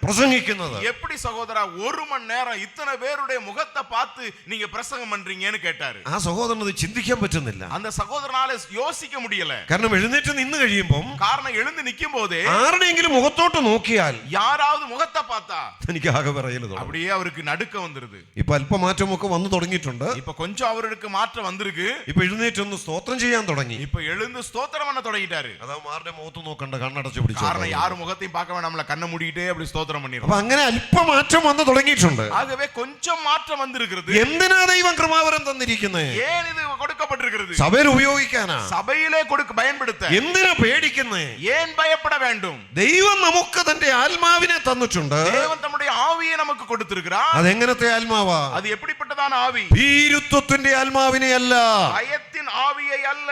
പ്രസംഗിക്കുന്നത്? எப்படி சகோதரா 1 மணி நேரம் இத்தனை பேருடைய முகத்தை பார்த்து நீங்க பிரசங்கம் பண்றீங்கன்னு கேட்டாரு. ആ സഹോദരൻ അത് ചിന്തിക്കാൻ പറ്റുന്നില്ല. அந்த സഹോദരனால யோசிக்க முடியல. കാരണം എഴുന്നേറ്റ് നിന്ന് കഴിയുമ്പോൾ, காரணம் எழுந்து நிக்கும் போதே ആരുടെയെങ്കിലും മുഖത്തോട്ട് നോക്കിയാൽ, யாராவது മുഖത്തെ பார்த்தா എനിക്ക് ആകെ പറയല് തുടങ്ങും. அப்படியே அவருக்கு நடுக்க வந்துருது. ഇപ്പൊ അല്പമാറ്റമൊക്കെ വന്നു തുടങ്ങിയിട്ടുണ്ട്. இப்ப கொஞ்சம் அவருக்கு மாற்றம் வந்திருக்கு. ഇപ്പൊ എഴുന്നേറ്റ് ഒന്ന് സ്തോത്രം ചെയ്യാൻ തുടങ്ങി. இப்ப எழுந்து ஸ்தோத்திரம் பண்ண தொடங்கிட்டாரு. അതാ ആരുടെ മുഖത്ത് നോക്കണ്ട, കണ്ണടച്ചു പിടിച്ചു. காரணம் யார் முகத்தையும் பார்க்க வேண்டாம்ல, கண்ணை மூடிட்டே அப்படி ஸ்தோத்திரம் பண்ணிரும். അപ്പൊ അങ്ങനെ അല്പമാറ്റം വന്നു തുടങ്ങിയിട്ടുണ്ട്. ஆகவே கொஞ்சம் மாற்றம் வந்திருக்கிறது. എന്തിനാ ദൈവം കൃപാവരം തന്നിരിക്കുന്നത്? ஏன் ഇത് கொடுக்கப்பட்டிருக்கிறது? സഭയിൽ ഉപയോഗിക്കാനാ? സഭയിലെ பயன்படுத்த. എന്തിനാ പേടിക്കുന്നേ? ஏன் பயப்பட வேண்டும்? ദൈവം നമുക്ക് തന്റെ ആത്മാവിനെ തന്നിട്ടുണ്ട്. தேவன் தம்முடைய ஆவியை நமக்கு கொடுத்திருக்கிறார். അതെങ്ങനത്തെ ആത്മാവാ? அது எப்படிப்பட்டதான ஆவி? ഭീരുത്വത്തിന്റെ ആത്മാവിനെ അല്ല, பயத்தின் ஆவியை அல்ல.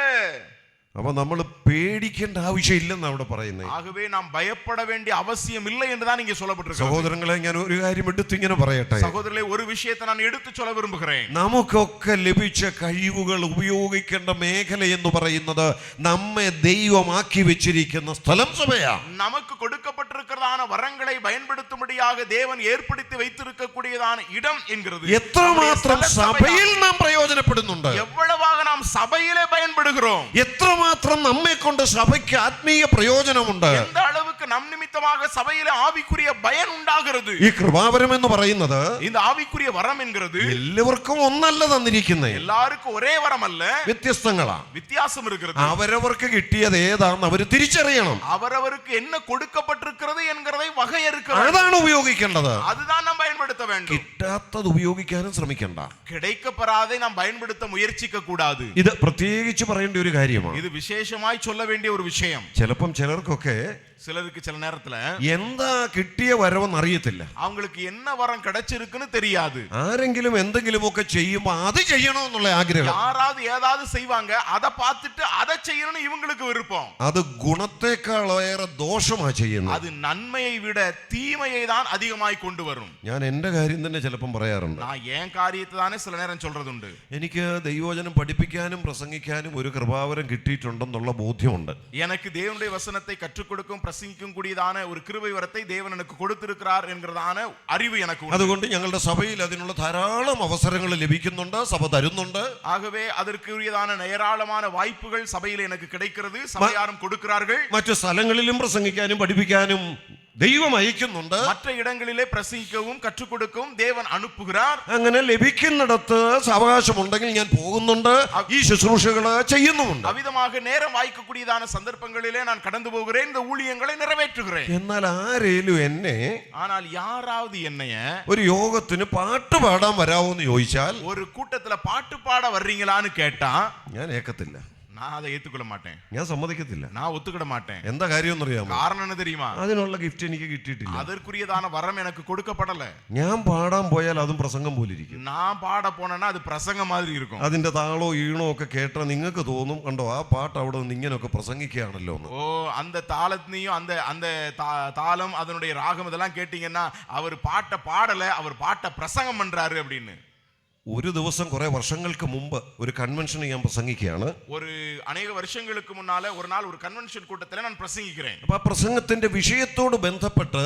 അപ്പൊ നമ്മൾ പേടിക്കേണ്ട ആവശ്യമില്ലെന്ന് അവിടെ പറയുന്നത്. ஆகவே நாம் பயப்பட வேண்டிய அவசியம் இல்லை என்றுதான் இங்கே சொல்லப்பட்டிருக்கிறது. സഹോദരങ്ങളെ, ഞാൻ ഒരു കാര്യം എടുത്ത് ഇങ്ങനെ പറയട്ടെ. സഹോദരങ്ങളെ, ഒരു വിഷയത്തെ ഞാൻ എടുത്തു சொல்ல വിரும்புகிறேன். നമുക്കൊക്കെ ലഭിച്ച കഴിവുകൾ ഉപയോഗിക്കേണ്ട മേഖല എന്ന് പറയുന്നത് നമ്മെ ദൈവമാക്കി വെച്ചിരിക്കുന്ന സ്ഥലം സഭയാണ്. நமக்கு கொடுக்கப்பட்டிருக்கிறதான வரங்களை பயன்படுத்தும்படியாக தேவன் ஏற்படுத்தி வைத்திருக்கக்கூடியதான இடம் என்கிறது. എത്രമാത്രം സഭയിൽ നാം പ്രയോജനപ്പെടുന്നുണ്ട്, எவ்வளவாக நாம் சபையிலே பயன்படுகிறோம், എത്രമാത്രം നമ്മെ കൊണ്ട് സഭയ്ക്ക് ആത്മീയ പ്രയോജനമുണ്ട്, எந்த அளவுக்கு நம் நிமித்தமாக சபையிலே ஆவிக்குரிய பயன் உண்டாகிறது. ഈ കൃപാവരം എന്ന് പറയുന്നത് இந்த ஆவிக்குரிய வரம் என்கிறது എല്ലാവർക്കും ഒന്നല്ല തന്നിരിക്കുന്നത്. எல்லாருக்கும் ஒரே வரம் அல்ல, വ്യത്യസ്തങ്ങളാ. வித்தியாசம் இருக்கிறது. അവരവർക്ക് കിട്ടിയത് ഏതാന്ന് അവർ തിരിച്ചറിയണം. அவரவருக்கு என்ன கொடுக்கப்பட்டிருக்கிறது என்கிறதை வகையறுக்க അതാണ് ഉപയോഗിക്കേണ്ടത്. அதுதான் நாம் பயன்படுத்த வேண்டும். കിട്ടാത്തത് ഉപയോഗിക്കാനും ശ്രമിക്കണ്ട. கிடைக்கப்பெறாதை நாம் பயன்படுத்த முயற்சிக்க கூடாது. ഇത് പ്രത്യേകിച്ച് പറയേണ്ട ഒരു കാര്യമാണ്. இது விசேஷமாய் சொல்ல வேண்டிய ஒரு விஷயம். ചിലപ്പം ചിലർക്കൊക്കെ சிலருக்கு சில நேரத்துல എന്താ കിട്ടിയ വരവെന്ന് അറിയത്തില്ല. அவங்களுக்கு என்ன வரம் கிடைச்சிருக்குன்னு தெரியாது. ആരെങ്കിലും എന്തെങ്കിലുമൊക്കെ ചെയ്യുമ്പോ അത് ചെയ്യണമെന്നുള്ള ആഗ്രഹം, யாராவது ஏதாவது செய்வாங்க, அதை பார்த்துட்டு அதை செய்யணும்னு இவங்களுக்கு விருப்பம். അത് ഗുണത്തെക്കാളേറെ ദോഷമാ ചെയ്യുന്നത്. அது நன்மையை விட தீமையை தான் அதிகமாய் கொண்டு வரும். ഞാൻ എന്റെ കാര്യം തന്നെ ചിലപ്പം പറയാറുണ്ട്. நான் என் காரியத்தை தானே சில நேரம் சொல்றதுண்டு. എനിക്ക് ദൈവവചനം പഠിപ്പിക്കാനും പ്രസംഗിക്കാനും ഒരു കൃപാവരം കിട്ടിയിട്ടുണ്ടെന്നുള്ള ബോധ്യമുണ്ട്. எனக்கு தேவனுடைய வசனத்தை கற்றுக் கொடுக்கும் பிரசங்கிக்கும் கூடியதான ஒரு கிருபை வரத்தை தேவன் எனக்கு கொடுத்திருக்கிறார் என்கிறதான அறிவு எனக்கு உண்டு. അതുകൊണ്ട് ഞങ്ങളുടെ സഭയിൽ അതിനുള്ള ധാരാളം അവസരങ്ങൾ ലഭിക്കുന്നുണ്ട്, സഭ തരുന്നുണ്ട്. ஆகவே அதற்குரியதான ஏராளமான வாய்ப்புகள் சபையில் எனக்கு கிடைக்கிறது, சபையாரும் கொடுக்கிறார்கள். മറ്റു സ്ഥലങ്ങളിലും പ്രസംഗിക്കാനും പഠിപ്പിക്കാനും ദൈവം അയക്കുന്നുണ്ട്. மற்ற இடங்களிலே பிரசங்கிக்கவும் கற்றுக் கொடுக்கவும் தேவன் அனுப்புகிறார். അങ്ങനെ ലഭിക്കുന്നിടത്ത് അവകാശമുണ്ടെങ്കിൽ ഞാൻ പോകുന്നുണ്ട്, ഈ ശുശ്രൂഷകള് ചെയ്യുന്നുമുണ്ട്. அவ்விதமாக நேரம் வாய்க்கக்கூடியதான சந்தர்ப்பங்களிலே நான் கடந்து போகிறேன், இந்த ஊழியங்களை நிறைவேற்றுகிறேன். എന്നാൽ ആരേലും എന്നെ ஆனால் யாராவது என்னைய ഒരു യോഗത്തിന് പാട്ട് പാടാൻ വരാവോന്ന് ചോദിച്ചാൽ ஒரு கூட்டத்துல பாட்டு பாட வர்றீங்களான்னு கேட்டா ഞാൻ ഏക്കത്തില്ല. நான் அதை ஏத்துக்கொள்ள மாட்டேன், ഞാൻ സമ്മതിക്കത്തില്ല. நான் ஒத்துக்கிட மாட்டேன். എന്താ കാര്യം അറിയാമോ? காரணம் என்ன தெரியுமா? അതിനുള്ള ഗിഫ്റ്റ് എനിക്ക് കിട്ടിയിട്ടില്ല. அதற்குரியதான வரம் எனக்கு கொடுக்கப்படல. ഞാൻ പാടാൻ പോയാൽ അതും പ്രസംഗം പോലിരിക്കും. நான் பாட போனேன்னா அது பிரசங்கம் மாதிரி இருக்கும். അതിന്റെ താളോ ഈണോ ഒക്കെ കേട്ടാൽ നിങ്ങൾക്ക് തോന്നും, കണ്ടോ ആ പാട്ട് അവിടെ നിന്ന് ഇങ്ങനെയൊക്കെ പ്രസംഗിക്കുകയാണല്ലോ എന്ന്. ஓ, அந்த தாளத்தையும் அந்த தாளம் அதனுடைய ராகம் இதெல்லாம் கேட்டீங்கன்னா அவர் பாட்டை பாடல, அவர் பாட்டை பிரசங்கம் பண்றாரு அப்படின்னு. ഒരു ദിവസം കുറെ വർഷങ്ങൾക്ക് മുമ്പ് ഒരു കൺവെൻഷന് ഞാൻ പ്രസംഗിക്കുകയാണ്. ஒரு அநேக வருஷங்களுக்கு முன்னால ஒரு நாள் ஒரு கன்வென்ஷன் கூட்டத்துல நான் பிரசங்கிக்கிறேன். അപ്പൊ ആ പ്രസംഗത്തിന്റെ വിഷയത്തോട് ബന്ധപ്പെട്ട്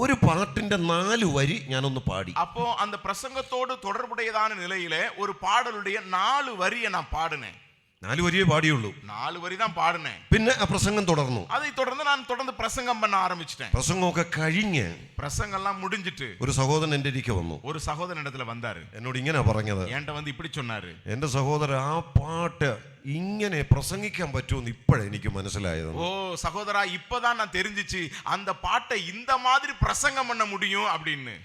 ഒരു പാട്ടിന്റെ 4 വരി ഞാനൊന്ന് പാടി. அப்போ அந்த பிரசங்கத்தோடு தொடர்புடையதான நிலையில ஒரு பாடலுடைய 4 வரியை நான் பாடினேன். 4 വരിയേ പാടിയുള്ളൂ. 4 വരി தான் பாடுனேன். പിന്നെ ആ പ്രസംഗം തുടർന്നു. அதை தொடர்ந்து நான் தொடர்ந்து பிரசங்கம் பண்ண ஆரம்பிச்சிட்டேன். പ്രസംഗമൊക്കെ കഴിഞ്ഞ് பிரசங்கம் எல்லாம் முடிஞ்சிட்டு ഒരു സഹോദരൻ എൻ്റെ ഇരിക്കെ വന്നു. ஒரு சகோதரன் இடத்துல வந்தாரு. എന്നോട് ഇങ്ങനെ പറഞ്ഞത്, என்கிட்ட வந்து இப்படி சொன்னாரு, എന്റെ സഹോദരൻ ആ പാട്ട് ഇങ്ങനെ പ്രസംഗിക്കാൻ പറ്റുമെന്ന് ഇപ്പോഴാണ് എനിക്ക് മനസ്സിലായത്. ஓ சகோதரா, இப்பதான் நான் தெரிஞ்சிச்சு அந்த பாட்டை இந்த மாதிரி பிரசங்கம் பண்ண முடியும் அப்படின்னு.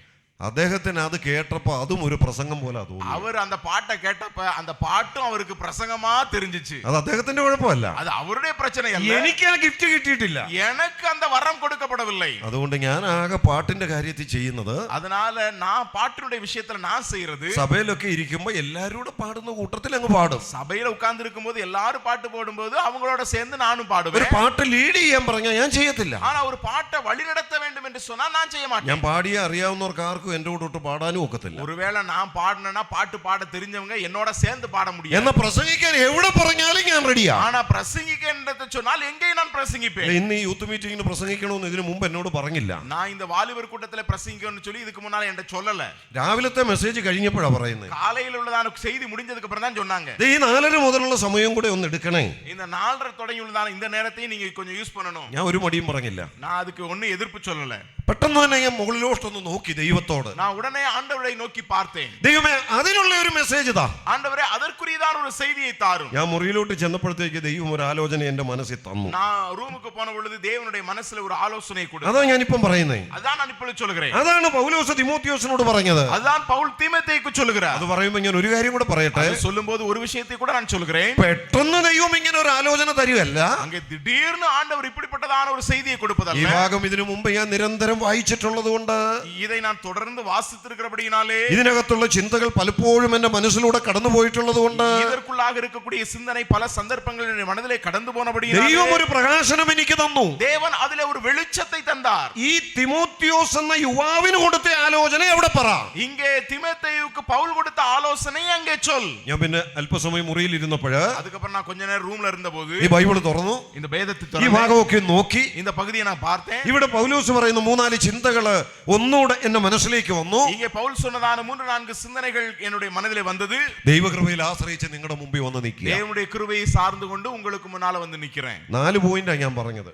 അദ്ദേഹത്തിന് അത് കേട്ടപ്പോ അതും ഒരു പ്രസംഗം പോലെ തോന്നി. அவர் அந்த பாட்டை கேட்டப்ப அந்த பாட்டும் அவருக்கு பிரசங்கமா தெரிஞ்சிச்சு. അത് അദ്ദേഹത്തിന്റെ കുഴപ്പമല്ല, அது அவருடைய பிரச்சனை அல்ல. എനിക്ക് ആ ഗിഫ്റ്റ് കിട്ടിയിട്ടില്ല, எனக்கு அந்த வரம் கொடுக்கப்படவில்லை. അതുകൊണ്ട് ഞാൻ ആകെ പാട്ടിന്റെ കാര്യത്തിൽ ചെയ്യുന്നത്, அதனால நான் பாட்டினுடைய விஷயத்துல நான் செய்யறது, സഭയിലൊക്കെ ഇരിക്കുമ്പോ എല്ലാവരും പാടുന്ന കൂട്ടത്തിൽ അങ്ങ് പാടും. சபையில உட்கார்ந்து இருக்கும்போது எல்லாரும் பாட்டு போடும்போது அவங்களோட சேர்ந்து நானும் பாடுவேன். ഒരു പാട്ട് ലീഡ് ചെയ്യാൻ പറഞ്ഞാൽ ഞാൻ ചെയ്യത്തില്ല. ஆனா ஒரு பாட்டை வழிநடத்த வேண்டும் என்று சொன்னா நான் செய்ய மாட்டேன். ഞാൻ പാടിയ അറിയാവുന്നവർക്ക് ആർക്കും എന്റെ കൂടെ പാടാനും ഒക്കത്തില്ല. ஒருவேளை நான் பாடுனா பாட்டு பாட தெரிஞ்சவங்க என்னோட சேர்ந்து பாட முடியும். എന്നാ പ്രസംഗിക്കാൻ എവിടെ പറഞ്ഞാലും ഞാൻ റെഡിയാ. ஆனா பிரசங்கிக்கின்றது சொன்னால் எங்கே நான் பிரசங்கிப்பேன். ഇന്ന് ഈ യൂത്ത് മീറ്റിംഗിന് പ്രസംഗിക്കണമെന്ന് ഇതിനു മുമ്പ് എന്നോട് പറഞ്ഞില്ല. நான் இந்த வாலிபர் கூட்டத்துல பிரசங்கிக்கணும்னு சொல்லி இதுக்கு முன்னால என்கிட்ட சொல்லல. രാവിലത്തെ മെസ്സേജ് കഴിഞ്ഞപ്പോഴാ പറയുന്നത്. காலையில உள்ளதான செய்தி முடிஞ்சதுக்கு அப்புறம் தான் சொன்னாங்க. ഈ 4:30 മുതലുള്ള സമയം കൂടെ ഒന്ന് എടുക്കണേ. இந்த 4:30 தொடங்கி உள்ளதான இந்த நேரத்தையும் நீங்க கொஞ்சம் யூஸ் பண்ணணும். ഞാൻ ഒരു മടിയും പറഞ്ഞില്ല. நான் அதுக்கு ஒண்ணு எதிர்ப்பு சொல்லல. പെട്ടെന്ന് തന്നെ ഞാൻ മുകളിലോട്ടൊന്ന് നോക്കി ദൈവത്തോട്. நான் உடனே ஆண்டவரை நோக்கி பார்த்தேன். ദൈവമേ, അതിനുള്ള ഒരു മെസ്സേജ് താ. ஆண்டவரே, அதற்குரியதான ஒரு செய்தியை தாரும். ഞാൻ മുറിയിലോട്ട് ചെന്നപ്പോഴത്തേക്ക് ദൈവം ഒരു ആലോചന എന്റെ മനസ്സിൽ തന്നു. நான் ரூமுக்கு போன பொழுது தேவனுடைய மனசுல ஒரு ஆலோசனை கொடுத்தார். അതാ ഞാനിപ്പം പറയുന്നേ. அதான் நான் இப்பொழுது சொல்கிறேன். അതാണ് പൗലോസ് തിമോത്തിയോസിനോട് പറഞ്ഞത്. அதான் பவுல் தீமோத்தேயுக்கு சொல்கிறார். അത് പറയുമ്പോൾ ഞാൻ ഒരു കാര്യം കൂടെ പറയട്ടെ. சொல்லும்போது ஒரு விஷயத்தை கூட நான் சொல்கிறேன். പെട്ടെന്ന് ദൈവം ഇങ്ങനെ ഒരു ആലോചന തരുവല്ല. அங்கே திடீர்னு ஆண்டவர் இப்படிப்பட்டதான ஒரு செய்தியை ഈ கொடுப்பதல்ல. ഭാഗം ഇതിനു മുമ്പ് ഞാൻ നിരന്തരം വായിച്ചിട്ടുള്ളത് കൊണ്ട്, இதை நான் தொடர்ந்து வாசித்திருக்கிறபடியினாலே, ഇതിനകത്തുള്ള ചിന്തകൾ പലപ്പോഴും എന്റെ മനസ്സിലൂടെ കടന്നു പോയിട്ടുള്ളത് കൊണ്ട്, இதற்குள்ளாக இருக்கக்கூடிய சிந்தனை பல சந்தர்ப்பங்களில் என் மனதிலே கடந்து போனபடியினாலே ദൈവം ഒരു പ്രകാശനം എനിക്ക് തന്നു. தேவன் அதிலே ஒரு வெளிச்சத்தை தந்தார். ഈ തിമോത്തിയോസ് എന്ന യുവാവിന് കൊടുത്ത ആലോചന എവിടെ പറ? இங்கே தீமோத்தேயுக்கு பவுல் கொடுத்த ஆலோசனை அங்கே சொல். ഞാൻ പിന്നെ അല്പസമയം മുറിയിൽ ഇരുന്നപ്പോഴ് அதுக்கப்புறம் நான் கொஞ்ச நேரம் ரூம்ல இருந்தபோது ഈ ബൈബിൾ തുറന്നു, இந்த வேதத்தை ഈ திறந்து ഭാഗമൊക്കെ നോക്കി. இந்த பகுதியை நான் பார்த்தேன். ഇവിടെ പൗലോസ് പറയുന്ന 3-4 ചിന്തകള് ഒന്നുകൂടെ എന്റെ മനസ്സിലേക്ക് വന്നു. இங்கே பவுல் சொன்னதான 3-4 சிந்தனைகள் என்னுடைய மனதிலே வந்தது. ദൈവകൃപയിൽ ആശ്രയിച്ച് നിങ്ങളുടെ മുമ്പിൽ വന്ന് നിൽക്കുക. தேவனுடைய கிருபையை சார்ந்து கொண்டு உங்களுக்கு முன்னால வந்து நிக்கிறேன். 4 പോയിന്റാ ഞാൻ പറഞ്ഞത്.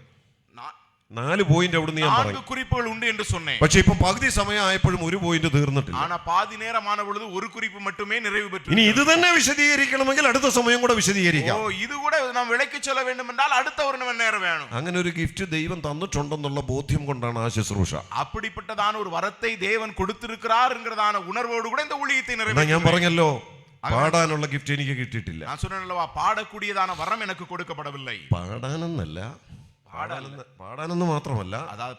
4 പോയിന്റ് അവിടുന്ന് ഞാൻ പറഞ്ഞു. 4 குறிப்புகள் உண்டு என்று சொன்னேன். പക്ഷേ ഇപ്പൊ പകുതി സമയം ആയപ്പോഴും ഒരു പോയിന്റ് തീർന്നിട്ടില്ല. ஆனா பாதி நேரமான பொழுது ஒரு குறிப்பு மட்டுமே நிறைவு பெற்றது. ഇനി ഇത് തന്നെ വിശദീകരിക്കണമെങ്കിൽ അടുത്ത സമയം കൂടെ വിശദീകരിക്കാം. ஓ, இது கூட நாம் விளக்கி சொல்ல வேண்டும் என்றால் அடுத்த ஒரு நேரம் வேணும். അങ്ങനെ ഒരു ഗിഫ്റ്റ് ദൈവം തന്നിട്ടുണ്ടെന്നുള്ള ബോധ്യം കൊണ്ടാണ് ആ ശുശ്രൂഷ. அப்படிப்பட்டதான ஒரு வரத்தை தேவன் கொடுத்திருக்கிறார் என்கிறதான உணர்வோடு கூட இந்த ஊழியத்தை நிறைவேற்ற. ഞാൻ പറഞ്ഞല്ലോ, പാടാനുള്ള ഗിഫ്റ്റ് എനിക്ക് കിട്ടിയിട്ടില്ല. நான் சொன்னேன்லவா, பாடக்கூடியதான வரம் எனக்கு கொடுக்கப்படவில்லை. പാടാനെന്നല്ല, പാടാനെന്ന് മാത്രമല്ല, அதாவது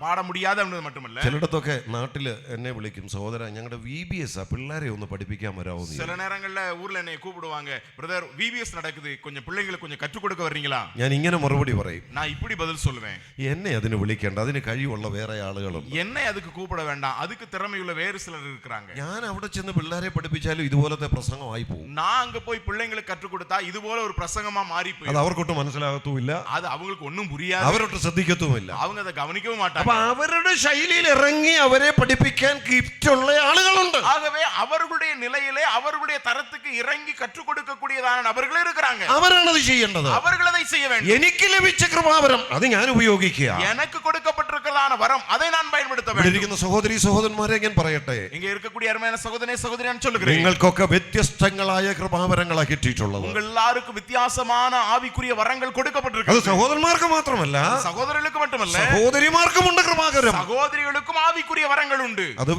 பாட முடியாத என்பது மட்டுமல்ல. ചിലയിടത്തൊക്കെ നാട്ടില് എന്നെ വിളിക്കും, സഹോദര ഞങ്ങളുടെ VBS പിള്ളേരെ ഒന്ന് പഠിപ്പിക്കാൻ വരാമോ? சில நேரங்கள்ல ஊர்ல என்னை கூப்பிடுவாங்க, பிரதர் VBS நடக்குது, கொஞ்சம் பிள்ளைங்களுக்கு கொஞ்சம் கற்றுக் கொடுக்க வர்றீங்களா? ഞാൻ ഇങ്ങനെ മറുപടി പറയും, நான் இப்படி பதில் சொல்லுவேன், എന്നെ അതിന് വിളിക്കേണ്ട, അതിന് കഴിവുള്ള വേറെ ആളുകളുണ്ട്. என்னை அதுக்கு கூப்பிட வேண்டாம், அதுக்கு திறமையுள்ள வேறு சிலர் இருக்கிறாங்க. ഞാൻ അവിടെ ചെന്ന് പിള്ളേരെ പഠിപ്പിച്ചാലും ഇതുപോലത്തെ പ്രസംഗമായി പോകും. நான் அங்க போய் பிள்ளைங்களுக்கு கற்றுக் கொடுத்தா இது போல ஒரு பிரசங்கமா மாறி போய், അത് അവർക്കൊട്ടും മനസ്സിലാകത്തുമില്ല, அது அவங்களுக்கு ஒண்ணும் புரியாது, അവരൊട്ടും ശ്രദ്ധിക്കത്തുമില്ല. அவங்க அதை கவனிக்கவும் மாட்டாங்க. അപ്പൊ അവരുടെ ശൈലിയിൽ ഇറങ്ങി അവരെ പഠിപ്പിക്കാൻ ഗിഫ്റ്റ് ഉള്ള ആളുകളുണ്ട്. ஆகவே அவர்களுடைய நிலையிலே அவர்களுடைய தரத்துக்கு இறங்கி கற்றுக் கொடுக்கக்கூடியதான நபர்கள் இருக்கிறாங்க. അവരാണ് അത് ചെയ്യേണ്ടത്. அவர்கள் அதை செய்ய வேண்டும். എനിക്ക് ലഭിച്ച കൃപാവരം അത് ഞാൻ ഉപയോഗിക്കുക. எனக்கு கொடுக்கப்பட்டிருக்கிறதான வரம் அதை நான் பயன்படுத்த வேண்டும். ഇരിക്കുന്ന സഹോദരി സഹോദരന്മാരെ ഞാൻ പറയട്ടെ, இங்க இருக்கக்கூடிய அருமையான சகோதரனே சகோதரியான் சொல்லுகிறேன், നിങ്ങൾക്കൊക്കെ വ്യത്യസ്തങ്ങളായ കൃപാവരങ്ങളാണ് കിട്ടിയിട്ടുള്ളത്. உங்கள் எல்லாருக்கும் வித்தியாசமான ஆவிக்குரிய வரங்கள் അത് கொடுக்கப்பட்டிருக்கிறது. സഹോദരന്മാർക്ക് മാത്രമല്ല, சகோதரர்களுக்கு மட்டுமல்ல, സഹോദരിമാർക്കുമുണ്ട് കൃപാവരം. சகோதரிகளுக்கும் ஆவிக்குரிய வரங்கள் உண்டு. അത്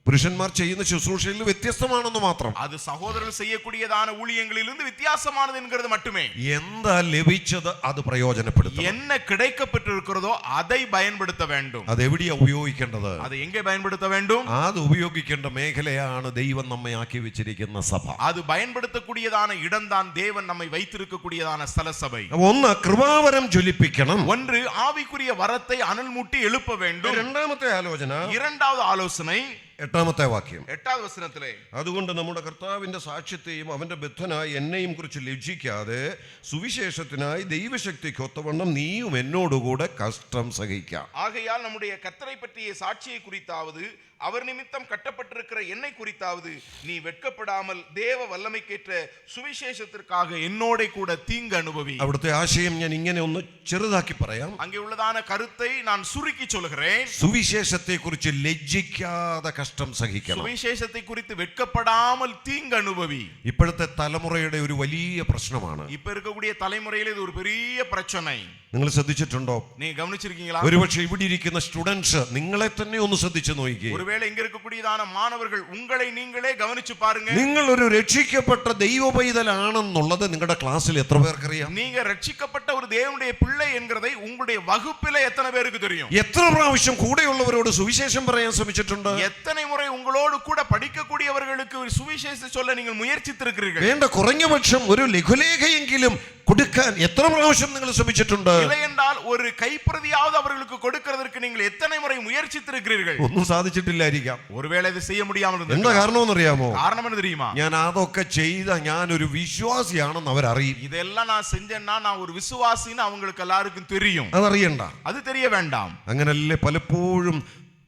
പുരുഷന്മാർ ചെയ്യുന്ന ശുശ്രൂഷയിൽ വ്യത്യസ്തമാണെന്ന് മാത്രം. அது சகோதரர்கள் செய்யக்கூடியதான ஊழியங்களிலிருந்து வித்தியாசமானது என்கிறது மட்டுமே. എന്താ ലഭിച്ചത് അത് പ്രയോജനപ്പെടുത്തണം. என்ன கிடைக்கப்பட்டிருக்கிறதோ அதை பயன்படுத்த வேண்டும். അത് എവിടെയാ ഉപയോഗിക്കേണ്ടത്? அதை എங்கே பயன்படுத்த வேண்டும்? അത് ഉപയോഗിക്കേണ്ട മേഖലയാണ് ദൈവം നമ്മെ ആക്കി വെച്ചിരിക്കുന്ന സഭ. அது பயன்படுத்தக்கூடியதான இடம்தான் தேவன் நம்மை வைத்திருக்கக்கூடியதான ஸ்தல சபை. ഒന്ന്, കൃപാവരം ജ്വലിപ്പിക്കണം. ஒன்று, ஆவிக்குரிய வரத்தை அனல் மூட்டி எழுப்ப வேண்டும். രണ്ടാമത്തെ ആലോചന, இரண்டாவது ஆலோசனை 8ാമത്തെ വാക്യം. 8வது വചനത്തിലെ, അതുകൊണ്ട് നമ്മുടെ കർത്താവിന്റെ സാക്ഷ്യത്തെയും അവന്റെ ബദ്ധനായി എന്നെയും കുറിച്ച് ലജ്ജിക്കാതെ സുവിശേഷത്തിനായി ദൈവശക്തിക്കൊത്തവണ്ണം നീയും എന്നോടുകൂടെ കഷ്ടം സഹിക്കാം. ஆகையால் நம்முடைய கர்த்தரை பற்றிய சாட்சியை குறித்தாவது அவர் நிமித்தம் கட்டப்பட்டிருக்கிற என்னை குறித்தாவது நீ வெட்கப்படாமல் தேவ வல்லமைக்கேற்ற സുവിശേഷത്തിற்காக എന്നോட கூட தீங்கு அனுபவி. അവിടുത്തെ ആശയം ഞാൻ ഇങ്ങനെ ഒന്ന് ചെറുതാക്കി പറയാം. அங்கே உள்ளதான கருத்தை நான் சுருக்கி சொல்கிறேன். സുവിശേഷത്തെ കുറിച്ച് ലജ്ജിക്കാതെ കഷ്ടം സഹിക്കണം. സുവിശേഷത്തെ குறித்து வெட்கப்படாமல் தீங்கு அனுபவி. ഇപ്പോഴത്തെ തലമുറയുടെ ഒരു വലിയ പ്രശ്നമാണ്. இப்ப இருக்கக்கூடிய தலைமுறையில இது ஒரு பெரிய பிரச்சனை. നിങ്ങൾ ശ്രദ്ധിച്ചിട്ടുണ്ടോ? நீ கவனிச்சிருக்கீங்களா? ഒരുപക്ഷെ ഇവിടെ ഇരിക്കുന്ന സ്റ്റുഡൻസ് നിങ്ങളെ തന്നെ ഒന്ന് ശ്രദ്ധിച്ചു നോക്കിക്കേ. ஒருவேளை இங்க இருக்கக்கூடியதான மாணவர்கள் உங்களை நீங்களே கவனிச்சு பாருங்க. നിങ്ങൾ ഒരു രക്ഷിക്കപ്പെട്ട ദൈവ പൈതലാണെന്നുള്ളത് നിങ്ങളുടെ ക്ലാസ്സിൽ എത്ര പേർക്കറിയാം? நீங்க ரட்சிக்கப்பட்ட ஒரு தேவனுடைய பிள்ளை என்கிறதை உங்களுடைய வகுப்பில எத்தனை பேருக்கு தெரியும்? എത്ര പ്രാവശ്യം കൂടെയുള്ളവരോട് സുവിശേഷം പറയാൻ ശ്രമിച്ചിട്ടുണ്ട്? எத்தனை முறை உங்களோடு கூட படிக்கக்கூடியவர்களுக்கு ஒரு சுவிசேஷத்தை சொல்ல நீங்கள் முயற்சித்திருக்கிறீர்கள்? വേണ്ട കുറഞ്ഞപക്ഷം ഒരു ലഘുലേഖയെങ്കിലും കൊടുക്കാൻ എത്ര പ്രാവശ്യം നിങ്ങൾ ശ്രമിച്ചിട്ടുണ്ട്? இல்லை என்றால் ஒரு கைப்பிரதியாவது அவர்களுக்கு கொடுக்கிறதற்கு நீங்கள் எத்தனை முறை முயற்சித்திருக்கிறீர்கள்? ഒന്നും സാധിച്ചിട്ടില്ലായിരിക്കാം. ஒருவேளை இது செய்ய முடியாமல் എന്താ இருந்திருக்கலாம். കാരണമെന്ന് അറിയാമോ? காரணம் என்ன தெரியுமா? ഞാൻ അതൊക്കെ ചെയ്ത ഞാനൊരു വിശ്വാസിയാണെന്ന് അവരറിയും. இதெல்லாம் நான் செஞ்சேன்னா நான் ஒரு விசுவாசின்னு அவங்களுக்கு எல்லாருக்கும் தெரியும். അതറിയണ്ട. அது தெரிய வேண்டாம். അങ്ങനല്ലേ പലപ്പോഴും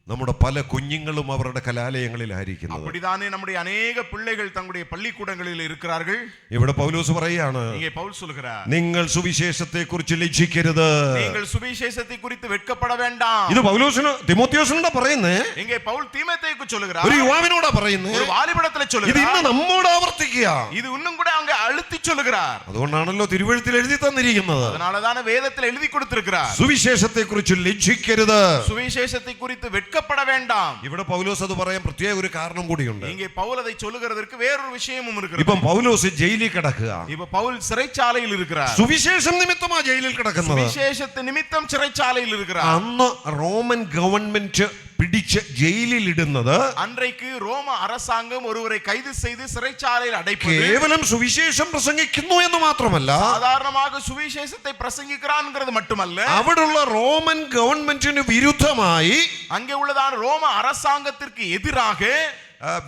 നമ്മുടെ പല കുഞ്ഞുങ്ങളും അവരുടെ കലാലയങ്ങളിലായിരിക്കുന്നത്. அப்படிதானே நம்முடைய अनेक பிள்ளைகள் தங்களுடைய பள்ளிக்கூடங்களில் இருக்கிறார்கள். ഇവിടെ പൗലോസ് പറയാണ്, இங்கே பவுல் சொல்கிறார், നിങ്ങൾ സുവിശേഷത്തെ കുറിച്ച് ലജ്ജിക്കരുത്. நீங்கள் சுவிசேஷத்தை குறித்து வெட்கப்பட வேண்டாம். ഇത് പൗലോസിന് തിമോത്തിയോസിനോടാ പറയുന്നേ. இங்கே பவுல் தீமோத்தேயுக்கு சொல்கிறார், ഒരു യുവാവിനോടാ പറയുന്നേ. ஒரு വാലിബടത്തിലെ ഇത് சொல்கிறார். ഇന്ന് നമ്മോട് ആവർത്തിക്കുക. இது இன்னும் கூட அங்க அழுத்தி சொல்கிறார். അതുകൊണ്ടാണല്ലോ തിരുവെഴുത്തിൽ എഴുതി തന്നിരിക്കുന്നത്. அதனால தான வேதத்தில் எழுதி கொடுத்திருக்கிறார், സുവിശേഷത്തെ കുറിച്ച് ലജ്ജിക്കരുത്. சுவிசேஷத்தை குறித்து வெட்கப்பட வேண்டாம். ഇവിടെ പൗലോസ് അത് പറയാൻ പ്രത്യേക ഒരു കാരണം കൂടിയുണ്ട്. இங்கே பவுல் அதை சொல்லுகிறதற்கு வேறொரு விஷயமும் இருக்கிறது. ഇപ്പം പൗലോസ് ജയിലിൽ കിടക്കുക. இப்ப பவுல் சிறைச்சாலையில் இருக்கிறார். സുവിശേഷം നിമിത്തമാ ജയിലിൽ കിടക്കുന്നത്. சுவிசேஷத்து நிமித்தம் சிறைச்சாலையில் இருக்கிறார். അന്ന് റോമൻ ഗവൺമെന്റ് പിടിച്ച് ജയിലിൽ ഇടുന്നത് அன்றைக்கு ரோம அரசாங்கம் ஒருவரை கைது செய்து சிறைச்சாலையில் அடைப்பது കേവലം സുവിശേഷം പ്രസംഗിക്കുന്നു എന്ന് മാത്രമല്ല, சாதாரணமாக சுவிசேஷத்தை பிரசங்கிக்கிறான்ங்கிறது மட்டுமல்ல, അവിടുള്ള റോമൻ ഗവൺമെന്റിന് വിരുദ്ധമായി அங்கே உள்ளதான ரோம அரசாங்கத்திற்கு எதிராக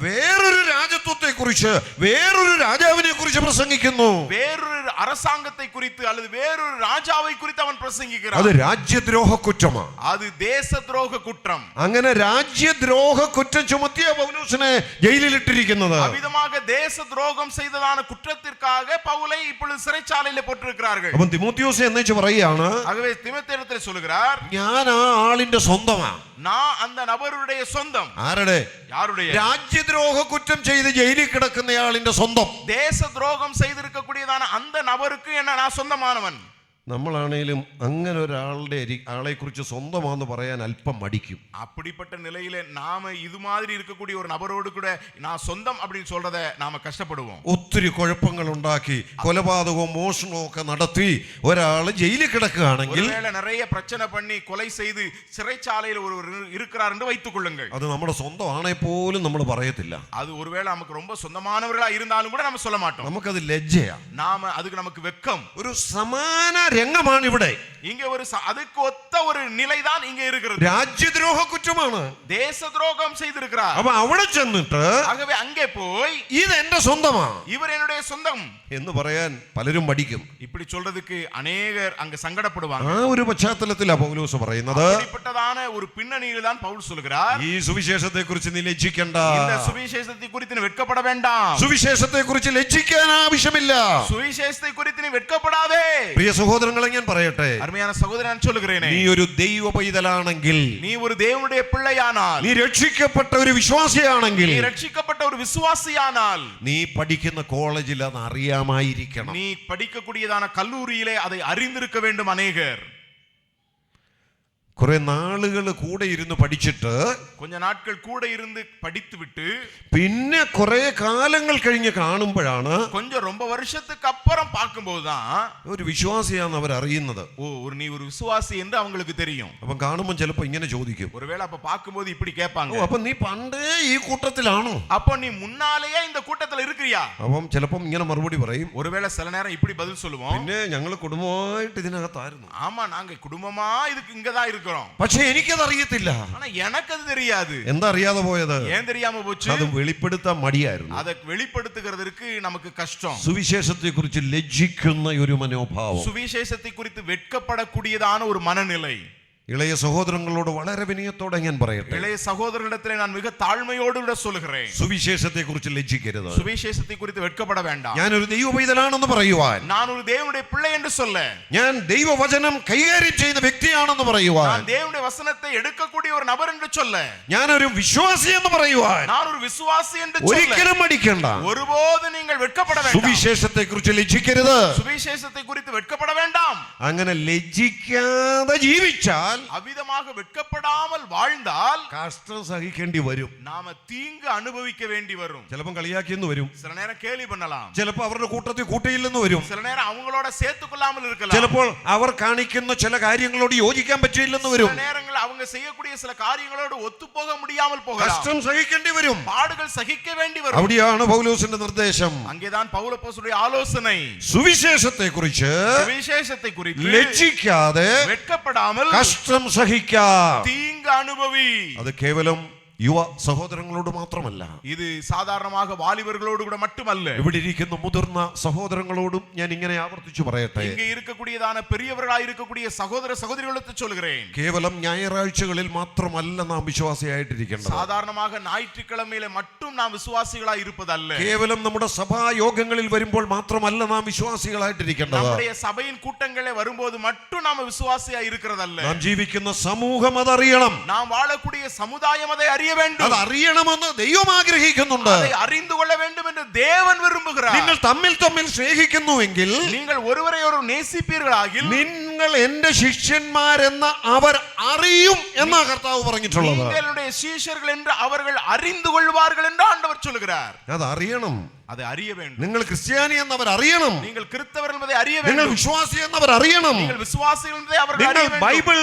വേറൊരു രാജ്യത്വത്തെ കുറിച്ച്, വേറൊരു രാജാവിനെ കുറിച്ച് പ്രസംഗിക്കുന്നു. வேறொரு அரசாங்கத்தை குறித்து அல்லது வேறொரு ராஜாவை குறித்து அவன் பிரசங்கிக்கிறான். അത് രാജ്യദ്രോഹ കുറ്റമാണ്. அது தேச துரோக குற்றம். അങ്ങനെ രാജ്യദ്രോഹ കുറ്റം ചുമത്തിയ പൗലോസിനെ ജയിലിലിട്ടിരിക്കുന്നത്. அவ்விதமாக தேச துரோகம் செய்ததான குற்றத்திற்காக பவுலை இப்பொழுது சிறைச்சாலையில போட்டிருக்கிறார்கள். അപ്പം തിമോത്തിയോസ് എന്നേച്ച് പറയുകയാണ്, ஆகவே தீமோத்தேயுவிடத்தில் சொல்கிறார், ഞാൻ ആ ആളിന്റെ സ്വന്തമാണ്. நான் அந்த நபருடைய சொந்தம். ആരുടെ? யாருடைய? രാജ്യദ്രോഹ കുറ്റം ചെയ്ത് ജയിലിൽ കിടക്കുന്നയാളിന്റെ സ്വന്തം. தேச துரோகம் செய்திருக்கக்கூடியதான அந்த நபருக்கு என்ன நான் சொந்தமானவன். നമ്മളാണേലും അങ്ങനെ ഒരാളുടെ ആളെ കുറിച്ച് സ്വന്തമാണെന്ന് പറയാൻ അല്പം മടിക്കും. அப்படிப்பட்ட நிலையில நாம இது மாதிரி இருக்கக்கூடிய ஒரு நபரோடு கூட நான் சொந்தம் அப்படின்னு சொல்றத நாம கஷ்டப்படுவோம். ഒത്തിരി കുഴപ്പങ്ങൾ ഉണ്ടാക്കി കൊലപാതകവും മോഷണവും ഒക്കെ നടത്തി ഒരാൾ ജയിലിൽ കിടക്കുകയാണെങ്കിൽ, ஒருவேளை நிறைய பிரச்சனை பண்ணி கொலை செய்து சிறைச்சாலையில் ஒருவர் இருக்கிறார் என்று வைத்துக் கொள்ளுங்கள். അത് നമ്മുടെ സ്വന്തമാണെ പോലും നമ്മൾ പറയത്തില്ല. அது ஒருவேளை நமக்கு ரொம்ப சொந்தமானவர்களா இருந்தாலும் கூட நம்ம சொல்ல மாட்டோம். നമുക്കത് ലജ്ജയാ. நாம அதுக்கு நமக்கு வெட்கம். ഒരു സമാന രംഗമാണ് ഇവിടെ. இங்க ஒரு அதுக்கு ஒத்த ஒரு நிலைதான் இங்க இருக்கிறது. രാജ്യദ്രോഹ കുറ്റമാണ്. தேச துரோகம் செய்திருக்கிறார். അപ്പൊ അവിടെ ചെന്നിട്ട് ஆகவே அங்கே போய் ഇത് എന്റെ സ്വന്തമാ இவர் என்னுடைய சொந்தம் എന്ന് പറയാൻ പലരും മടിക്കും. இப்படி சொல்றதுக்கு அநேகர் அங்க சங்கடப்படுவாங்க. ആ ഒരു പശ്ചാത്തലത്തിലാണ് പൗലോസ് പറയുന്നത്, அப்படிப்பட்டதான ஒரு பின்னணியில் தான் பவுல் சொல்கிறார், ഈ സുവിശേഷത്തെ കുറിച്ച് നീ ലജ്ജിക്കണ്ട. இந்த சுவிசேஷத்தை குறித்து நீ வெட்கப்பட வேண்டாம். സുവിശേഷത്തെ കുറിച്ച് ലജ്ജിക്കാൻ ആവശ്യമില്ല. சுவிசேஷத்தை குறித்து நீ வெட்கப்படாதே. പ്രിയ സഹോദരങ്ങളെ, ഞാൻ പറയട്ടെ, அருமையான சகோதரன் நான் சொல்லுகிறேனே, നീ ഒരു ദൈവ പൈതലാണെങ്കിൽ, நீ ஒரு தேவனுடைய பிள்ளையானால், നീ രക്ഷിക്കപ്പെട്ട ഒരു വിശ്വാസിയാണെങ്കിൽ, நீ ரட்சிக்கப்பட்ட ஒரு விசுவாசியானால், നീ പഠിക്കുന്ന കോളേജിൽ അത് അറിയാമായിരിക്കണം. நீ படிக்கக்கூடியதான கல்லூரியிலே அதை அறிந்திருக்க வேண்டும். அநேகர் കുറെ നാളുകൾ കൂടെ ഇരുന്ന് പഠിച്ചിട്ട്, கொஞ்ச நாட்கள் கூட இருந்து படித்து விட்டு പിന്നെ കുറെ കാലങ്ങൾ കഴിഞ്ഞ് കാണുമ്പോഴാണ് கொஞ்சம் ரொம்ப வருஷத்துக்கு அப்புறம் பார்க்கும்போதுதான் ഒരു വിശ്വാസിയാന്ന് അവർ അറിയുന്നത്. நீ ஒரு விசுவாசி என்று அவங்களுக்கு தெரியும். അപ്പം കാണുമ്പോൾ ചിലപ്പോ ഇങ്ങനെ ചോദിക്കും, ஒருவேளை அப்ப பார்க்கும்போது இப்படி கேட்பாங்க, അപ്പൊ നീ പണ്ടേ ഈ കൂട്ടത്തിലാണോ? அப்போ நீ முன்னாலேயே இந்த கூட்டத்துல இருக்கிறியா? അപ്പം ചിലപ്പം ഇങ്ങനെ മറുപടി പറയും, ஒருவேளை சில நேரம் இப்படி பதில் சொல்லுவோம், പിന്നെ ഞങ്ങൾ കുടുംബമായിട്ട് ഇതിനകത്തായിരുന്നു, ஆமா நாங்க குடும்பமா இதுக்கு இங்கதான் இருக்கிறோம், പക്ഷെ എനിക്കത് അറിയത്തില്ല. ஆனா எனக்கு அது தெரியாது. എന്താ അറിയാതെ പോയത്? ஏன் தெரியாம போச்சு? അത് വെളിപ്പെടുത്താൻ മടിയായിരുന്നു. அதை வெளிப்படுத்துகிறதுக்கு நமக்கு கஷ்டம். സുവിശേഷത്തെ കുറിച്ച് ലജ്ജിക്കുന്ന ഒരു മനോഭാവം. சுவிசேஷத்தை குறித்து வெட்கப்படக்கூடியதான ஒரு மனநிலை. ഇളയ സഹോദരങ്ങളോട് വളരെ വിനയത്തോടെ ഞാൻ പറയട്ടെ, இளைய சகோதரர்களிடத்திலே நான் மிக தாழ்மையோடு கூட சொல்லுகிறேன், സുവിശേഷത്തെ കുറിച്ച് ലജ്ജിക്കരുത്. சுவிசேஷத்தை குறித்து வெட்கப்பட வேண்டாம். ഞാനൊരു ദൈവ പൈതലാണെന്ന് പറയുവാൻ, நான் ஒரு தேவனுடைய பிள்ளை என்று சொல்ல, ഞാൻ ദൈവവചനം കൈകാര്യം ചെയ്യുന്ന വ്യക്തിയാണെന്ന് പറയുവാൻ, நான் தேவனுடைய வசனத்தை எடுக்கக்கூடிய ஒரு நபர் என்று சொல்ல, ഞാനൊരു വിശ്വാസി എന്ന് പറയുവാൻ நான் ஒரு விசுவாசி என்று சொல்ல ഒരിക്കലും മടിക്കണ്ട. ஒருபோதும் நீங்கள் வெட்கப்பட வேண்டாம். സുവിശേഷത്തെ കുറിച്ച് ലജ്ജിക്കരുത്. சுவிசேஷத்தை குறித்து வெட்கப்பட வேண்டாம். അങ്ങനെ ലജ്ജിക്കാതെ ജീവിച്ചാൽ, அவ்விதமாக வெட்கப்படாமல் வாழ்ந்தால் കഷ്ടം സഹിക്കേണ്ടി വരും. நாம தீங்கு அனுபவிக்க வேண்டி வரும். ചിലപ്പോൾ കളിയാക്കിയെന്ന് വരും, சில நேரம் கேலி பண்ணலாம், ചിലപ്പോൾ അവരുടെ കൂട്ടത്തിൽ കൂട്ടിയില്ലെന്ന് വരും, சில நேரம் அவங்களோட சேர்த்துக் கொள்ளாமல் இருக்கலாம், ചിലപ്പോൾ അവർ കാണിക്കുന്ന ചില കാര്യങ്ങളോട് യോജിക്കാൻ പറ്റിയില്ലെന്ന് വരും. சில நேரங்கள் அவங்க செய்யக்கூடிய சில காரியங்களோடு ஒத்துப்போக முடியாமல் போகலாம், കഷ്ടം സഹിക്കേണ്ടി വരും. பாடுகள் சகிக்க வேண்டி வரும். അവിടെയാണ് പൗലോസിന്റെ നിർദ്ദേശം. அங்கேதான் பவுல் அப்போஸ்தலனுடைய ஆலோசனை, സുവിശേഷത്തെ കുറിച്ച് சுவிசேஷத்தை குறித்து ലജ്ജിക്കാതെ வெட்கப்படாமல் കഷ്ടം സഹിക്കാം. தீங்கு அனுபவி. അത് കേവലം യുവ സഹോദരങ്ങളോട് മാത്രമല്ല, இது சாதாரணமாக வாலிபர்களோடு கூட மட்டுமல்ல, ഇവിടെ ഇരിക്കുന്ന മുതിർന്ന സഹോദരങ്ങളോടും ഞാൻ ഇങ്ങനെ ആവർത്തിച്ചു പറയട്ടെ. இங்கே இருக்கக்கூடியதான பெரியவர்களாய் இருக்கக்கூடிய சகோதர சகோதரிகளுக்கு சொல்கிறேன், കേവലം ഞായറാഴ്ചകളിൽ മാത്രമല്ല നാം വിശ്വാസിയായിട്ടിരിക്കേണ്ടത്. சாதாரணமாக ஞாயிற்றுக்கிழமையில மட்டும் நாம் விசுவாசிகளாய் இருப்பதல்ல, കേവലം നമ്മുടെ സഭായോഗങ്ങളിൽ വരുമ്പോൾ മാത്രമല്ല നാം വിശ്വാസികളായിട്ടിരിക്കേണ്ടത്. நம்முடைய சபையின் கூட்டங்களே வரும்போது மட்டும் நாம விசுவாசியாய் இருக்கிறதல்ல, നാം ജീവിക്കുന്ന സമൂഹം അതറിയണം. நாம் வாழக்கூடிய சமுதாயம் அதை அறிய வேண்டும். അത് അറിയണമെന്ന് ദൈവം ആഗ്രഹിക്കുന്നുണ്ട്. அதை அறிந்து கொள்ள வேண்டும் என்று தேவன் விரும்புகிறார். നിങ്ങൾ തമ്മിൽ തമ്മിൽ സ്നേഹിക്കുന്നുവെങ്കിൽ, நீங்கள் ஒருவரை ஒருவர் நேசிப்பீர்களாகில், നിങ്ങൾ എന്റെ ശിഷ്യന്മാരെന്ന് അവർ അറിയും എന്നാ കർത്താവ് പറഞ്ഞിട്ടുള്ളത്. நீங்களுடைய சீஷர்கள் என்று அவர்கள் அறிந்து கொள்வார்கள் என்று ஆண்டவர் சொல்கிறார். അത് അറിയണം. அதை அறிய வேண்டும். നിങ്ങൾ ക്രിസ്ത്യാനി എന്നവർ അറിയണം. நீங்கள் கிறிஸ்தவர்கள் என்பதை அறிய നിങ്ങൾ வேண்டும். വിശ്വാസി എന്നവർ അറിയണം. நீங்கள் விசுவாசிகள் என்பதை அவர்கள் നിങ്ങൾ அறிய வேண்டும். ബൈബിൾ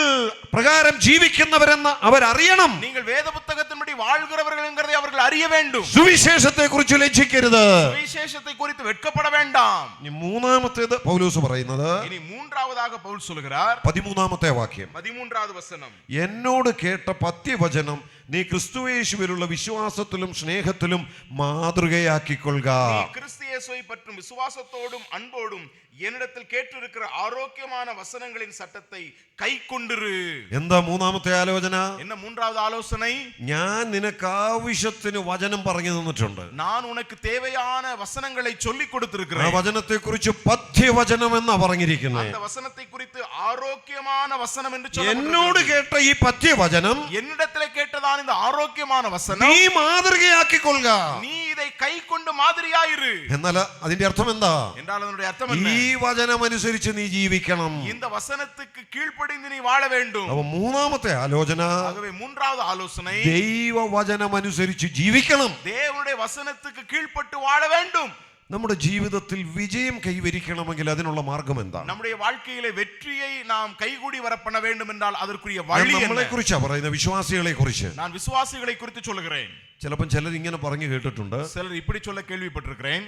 പ്രകാരം ജീവിക്കുന്നവരെന്ന് അവർ അറിയണം. நீங்கள் வேத புத்தகத்தின்படி வாழ்கிறவர்கள் என்கிறதை அவர்கள் அறிய வேண்டும். സുവിശേഷത്തെ കുറിച്ച് ലജ്ജിക്കരുത്. சுவிசேஷத்தை குறித்து வெட்கப்பட வேண்டாம். ഇനി മൂന്നാമത്തേത് പൗലോസ് പറയുന്നത്, இனி மூன்றாவதாக பவுல் சொல்கிறார், 13ാമത്തെ വാക്യം, 13வது வசனம், എന്നോട് കേട്ട പത്യവചനം നീ ക്രിസ്തുയേശുവിലുള്ള വിശ്വാസത്തിലും സ്നേഹത്തിലും മാതൃകയാക്കിക്കൊള്ളുക. நீ கிறிஸ்து இயேசுவை பற்றும் விசுவாசத்தோடும் அன்போடும் என்னிடத்தில் கேட்டிருக்கிற ஆரோக்கியமான வசனங்களின் சட்டத்தை கைக்கொண்டிரு. എന്താ മൂന്നാമത്തെ ആലോചന? என்ன மூன்றாவது ஆலோசனை? ഞാൻ നിനക്ക് ആവശ്യത്തിന് വചനം പറഞ്ഞു തന്നിട്ടുണ്ട്. நான் உனக்கு தேவையான வசனங்களை சொல்லி ആ கொடுத்திருக்கிறேன். വചനത്തെ കുറിച്ച് പഥ്യവചനം എന്നാ പറഞ്ഞിരിക്കുന്നത്. அந்த வசனத்தை குறித்து ஆரோக்கியமான வசனம் என்று എന്നോട് சொல்லப்பட்டிருக்கிறது. കേട്ട ഈ പഥ്യവചനം என்னிடத்திலே கேட்டதான இந்த ஆரோக்கியமான வசனம் നീ മാതൃകയാക്കിക്കൊള്ളുക. நீ இதை கை கொண்டு மாதிரியாயிரு. എന്നാൽ അതിന്റെ അർത്ഥം എന്താ? என்றால் அதனுடைய அர்த்தம் ഈ என்ன? വചനം അനുസരിച്ച് നീ ജീവിക്കണം. இந்த வசனத்துக்கு கீழ்ப்படிந்து நீ வாழ வேண்டும். അപ്പൊ മൂന്നാമത്തെ ആലോചന, ஆகவே மூன்றாவது ஆலோசனை, ദൈവവചനം അനുസരിച്ച് ജീവിക്കണം. தேவனுடைய வசனத்துக்கு கீழ்ப்பட்டு வாழ வேண்டும். നമ്മുടെ ജീവിതത്തിൽ വിജയം കൈവരിക്കണമെങ്കിൽ അതിനുള്ള മാർഗം എന്താ? நம்முடைய வாழ்க்கையிலே வெற்றியை நாம் கைகூடி வர பண்ண வேண்டும் என்றால் அதற்குரிய வழி നമ്മളെ என்ன? കുറിച്ചാ പറയുന്നത്, വിശ്വാസികളെ കുറിച്ച്. நான் விசுவாசிகளை குறித்து சொல்லுகிறேன். ചിലപ്പോൾ ചിലർ ഇങ്ങനെ പറഞ്ഞു കേട്ടിട്ടുണ്ട്, சிலர் இப்படி சொல்ல கேள்விப்பட்டிருக்கிறேன்,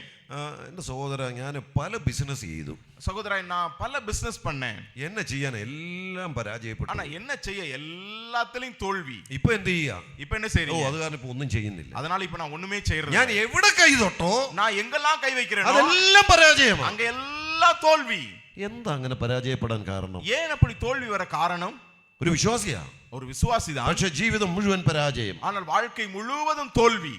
എന്റെ സഹോദര ഞാൻ പല ബിസിനസ് ചെയ്തു, சகோதரா நான் பல பிசினஸ் பண்ணேன், എന്നെ ചെയ്യാൻ എല്ലാം പരാജയപ്പെട്ടു, ஆனா என்ன செய்ய எல்லாத்திலையும் தோல்வி. ഇപ്പൊ എന്ത് ചെയ്യാ? இப்ப என்ன ഓ செய்றீங்க? അത് കാരണം ഇപ്പൊ ഒന്നും ചെയ്യുന്നില്ല. அதனால இப்ப நான் ஒண்ணுமே செய்யறது ഞാൻ എവിടെ കൈ തൊട്ടോ நான் எங்கெல்லாம் கை வைக்கிறேனோ അതെല്ലാം പരാജയമാണ്. அங்க எல்லாம் தோல்வி. എന്താ അങ്ങനെ പരാജയപ്പെടാൻ കാരണം? ஏன் அப்படி தோல்வி வர காரணம்? ഒരു വിശ്വാസിയാ, ஒரு விசுவாசிதான், പക്ഷെ ജീവിതം മുഴുവൻ പരാജയം. ஆனால் வாழ்க்கை முழுவதும் தோல்வி.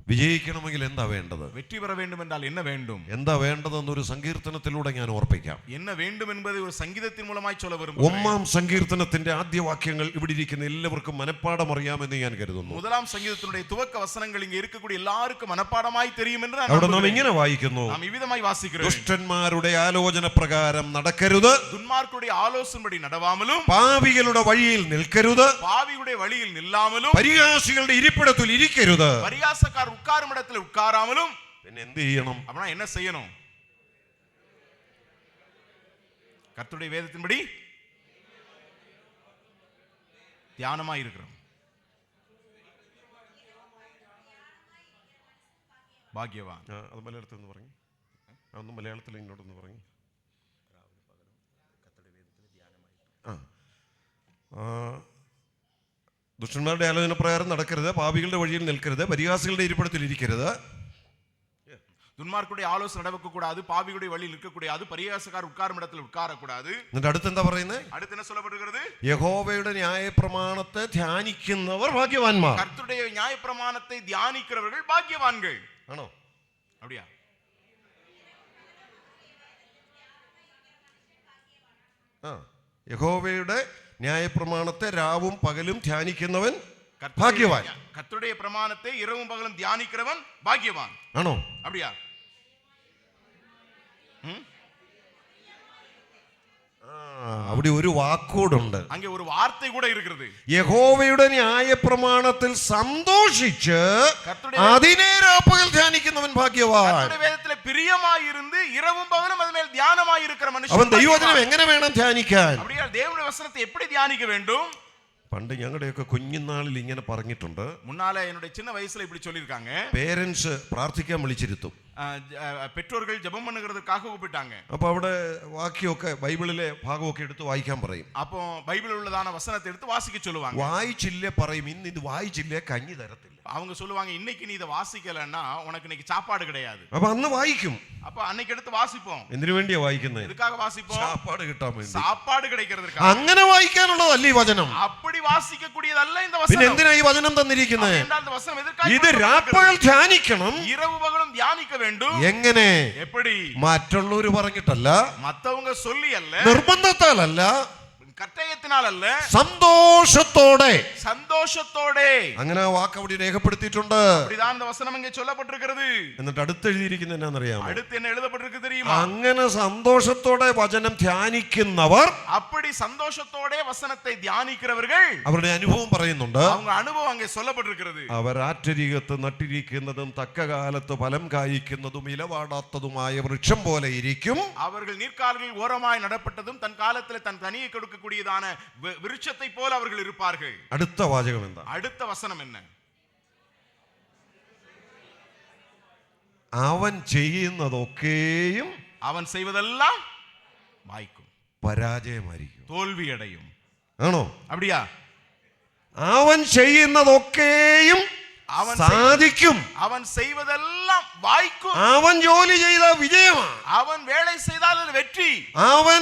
വിജയിക്കണമെങ്കിൽ എന്താ വേണ്ടത്? வெற்றி பெற வேண்டும் என்றால் என்ன வேண்டும்? എന്താ വേണ്ടതെന്നൊരു സങ്കീർത്തനത്തിലൂടെ ഞാൻ ഓർപ്പിക്കാം. என்ன வேண்டும் என்பதை ஒரு சங்கீதத்தின் மூலமாய் சொல்ல விரும்புகிறேன். ഒന്നാം സങ്കീർത്തനത്തിന്റെ ആദ്യ വാക്യങ്ങൾ ഇവിടെ ഇരിക്കുന്ന എല്ലാവർക്കും മനഃപ്പാഠം അറിയാമെന്ന് ഞാൻ കരുതുന്നു. முதலாம் சங்கீதத்தினுடைய துவக்க வசனங்கள் இங்கே இருக்கக்கூடிய எல்லாருக்கும் மனப்பாடமாய் தெரியும் என்று நான் അവിടെ നാം நம்புகிறேன். ഇങ്ങനെ വായിക്കുന്നു, நாம் இவ்விதமாய் வாசிக்கிறோம், ദുഷ്ടന്മാരുടെ ആലോചന പ്രകാരം നടക്കരുത്, துன்மார்க்கருடைய ஆலோசனைப்படி நடவாமலும், പാപികളുടെ വഴിയിൽ നിൽക്കരുത്, பாவியுடைய வழியில் நில்லாமலும், പരിഹാസികളുടെ ഇരിപ്പിടത്തിൽ ഇരിക്കരുത്. பரியாசக்கார் உட்காரும் இடத்தில் உட்காராமலும். പിന്നെ എന്ത് ചെയ്യണം? அப்படினா என்ன செய்யணும்? கர்த்தருடைய வேதத்தின்படி தியானமாய் இருக்கிறோம். ഭാഗ്യവാൻ. അത് മലയാളത്തിൽ ഒന്ന് പറഞ്ഞു, അതൊന്ന് മലയാളത്തിൽ ഇങ്ങോട്ടൊന്ന് പറഞ്ഞു. ദുഷ്ടന്മാരുടെ ആലോചന പ്രകാരം നടക്കരുത്, പാപികളുടെ വഴിയിൽ നിൽക്കരുത്, പരിഹാസികളുടെ ഇരിപ്പിടത്തിൽ ഇരിക്കരുത്. துன்மார்க்குடைய ஆலோசனை நடக்க கூடாது, பாவியுடைய வழியில் இருக்க கூடாது, பரியாசக்கார் உட்காரும் இடத்தில் உட்கார கூடாது. എന്നിട്ട് അടുത്ത് എന്താ പറയുന്നത്? അടുത്ത് என்ன சொல்லப்படுகிறது? യഹോവയുടെ ന്യായപ്രമാണത്തെ ധ്യാനിക്കുന്നവർ ഭാഗ്യവാന്മാർ. கர்த்தருடைய நியாயப்பிரமாணத்தை தியானிக்கிறவர்கள் பாக்கியவான்கள். ആണോ? அப்படியா? യഹോവയുടെ ന്യായപ്രമാണത്തെ രാവും പകലും ധ്യാനിക്കുന്നവൻ ഭാഗ്യവാൻ. கர்த்தருடைய பிரமாணத்தை இரவும் பகலும் தியானிக்கிறவன் பாக்கியவான். ആണോ? அப்படியா? അവിടെ ഒരു വാക്കോടുണ്ട്, அங்கே ஒரு வார்த்தை கூட இருக்கிறது. യഹോവയുടെ ന്യായപ്രമാണത്തിൽ സന്തോഷിച്ച് അതിനെ രാപ്പകൽ ധ്യാനിക്കുന്നവൻ ഭാഗ്യവാൻ. கர்த்தருடைய வேதத்திலே பிரியமாயிருந்து இரவும் பகலும் அதன் தியானமாய் இருக்கிற மனுஷன் അവൻ ദൈവവചനം എങ്ങനെ വേണം ധ്യാനിക്കാൻ? அப்படியே தேவனுடைய வசனத்தை எப்படி தியானிக்க வேண்டும்? പണ്ട് ഞങ്ങളുടെയൊക്കെ കുഞ്ഞുനാളിൽ ഇങ്ങനെ പറഞ്ഞിട്ടുണ്ട്. മുന്നാലെ என்னுடைய சின்ன வயசுல இப்படி சொல்லிருக்காங்க. പേരൻസ് പ്രാർത്ഥിക്കാൻ വിളിച്ചിരുത്തും. பெற்றோர்கள் ஜெபம் பண்ணுகிறதுக்காக கூப்பிட்டாங்க. അപ്പൊ അവിടെ വാക്യമൊക്കെ ബൈബിളിലെ ഭാഗമൊക്കെ എടുത്ത് വായിക്കാൻ പറയും. அப்போ பைபிளில் உள்ளதான வசனத்தை எடுத்து வாசிக்க சொல்லுவாங்க. വായിച്ചില്ലേ പറയും, ഇന്ന് ഇത് വായിച്ചില്ലേ കഞ്ഞി തരത്തില്ല. அவங்க சொல்லுவாங்க, இன்னைக்கு நீ இதை வாசிக்கலன்னா உனக்கு இன்னைக்கு சாப்பாடு கிடையாது. അപ്പൊ അന്ന് വായിക്കും. அப்ப அன்னைக்கு எடுத்து வாசிப்போம். എന്തിനു വേണ്ടിയാ വായിക്കുന്നത്? எதுக்காக வாசிப்போம்? சாப்பாடு കിട്ടാൻ വേണ്ടി. சாப்பாடு கிடைக்கிறதுக்காக. അങ്ങനെ വായിക്കാനുള്ളതല്ല ഈ വചനം. அப்படி வாசிக்க கூடியதல்ல இந்த வசனம். പിന്നെ എന്തിനാ ഈ വചനം തന്നിരിക്കുന്നത്? இந்த வசனம் எதற்காக? ഇത് രാപ്പകൽ ധ്യാനിക്കണം. இரவு பகலும் தியானிக்க வேண்டும். എങ്ങനെ? எப்படி? മറ്റുള്ളവർ പറഞ്ഞിട്ടല്ല, மத்தவங்க சொல்லி அல்ல, നിർബന്ധത്താലല്ല, കട്ടയത്തിനാൽ അല്ല, സന്തോഷത്തോടെ. സന്തോഷത്തോടെ. അങ്ങനെ ആ വാക്ക് അവിടെ രേഖപ്പെടുത്തിയിട്ടുണ്ട്. அப்படிதான் இந்த வசனம் இங்கே சொல்லப்பட்டிருக்கிறது. എന്നിട്ട് അടുത്ത് എഴുതിയിരിക്കുന്നത് എന്നാണെന്നറിയാമോ? അടുത്ത് என்ன எழுதப்பட்டிருக்கு தெரியுமா? അങ്ങനെ സന്തോഷത്തോടെ വചനം ധ്യാനിക്കുന്നവർ, அப்படி சந்தோஷத்தோടെ வசனத்தை தியானிக்கிறவர்கள், അവരുടെ അനുഭവം പറയുന്നുണ്ട്. அவங்க அனுபவம் அங்கே சொல்லப்பட்டிருக்கிறது. അവർ ആറ്റരികത്ത് നട്ടിരിക്കുന്നതും തക്കകാലത്ത് ഫലം കായ്ക്കുന്നതും ഇലവാടാത്തതുമായ വൃക്ഷം പോലെ ഇരിക്കും. அவர்கள் நீர்க்கால்களில் ஓரமாய் நடப்பட்டதும் தன் காலத்தில் தன் கனியை கொடுக்கக்கூடியதான விருட்சத்தை போல அவர்கள் இருப்பார்கள். അടുത്ത വാചകം എന്താ? அடுத்த வசனம் என்ன? അവൻ ചെയ്യുന്നതൊക്കെയും അവൻ செய்வதெல்லாம் வாய்க்கும், പരാജയമായിരിക്കും, തോൽവിയടയും. ആണോ? அப்படியா? അവൻ ചെയ്യുന്നതൊക്കെയും അവൻ സാധിക്കും. അവൻ செய்வதெல்லாம் வாய்க்கும். അവൻ ജോലി ചെയ്ത വിജയമാണ്. അവൻ வேலை செய்தால் அது வெற்றி. അവൻ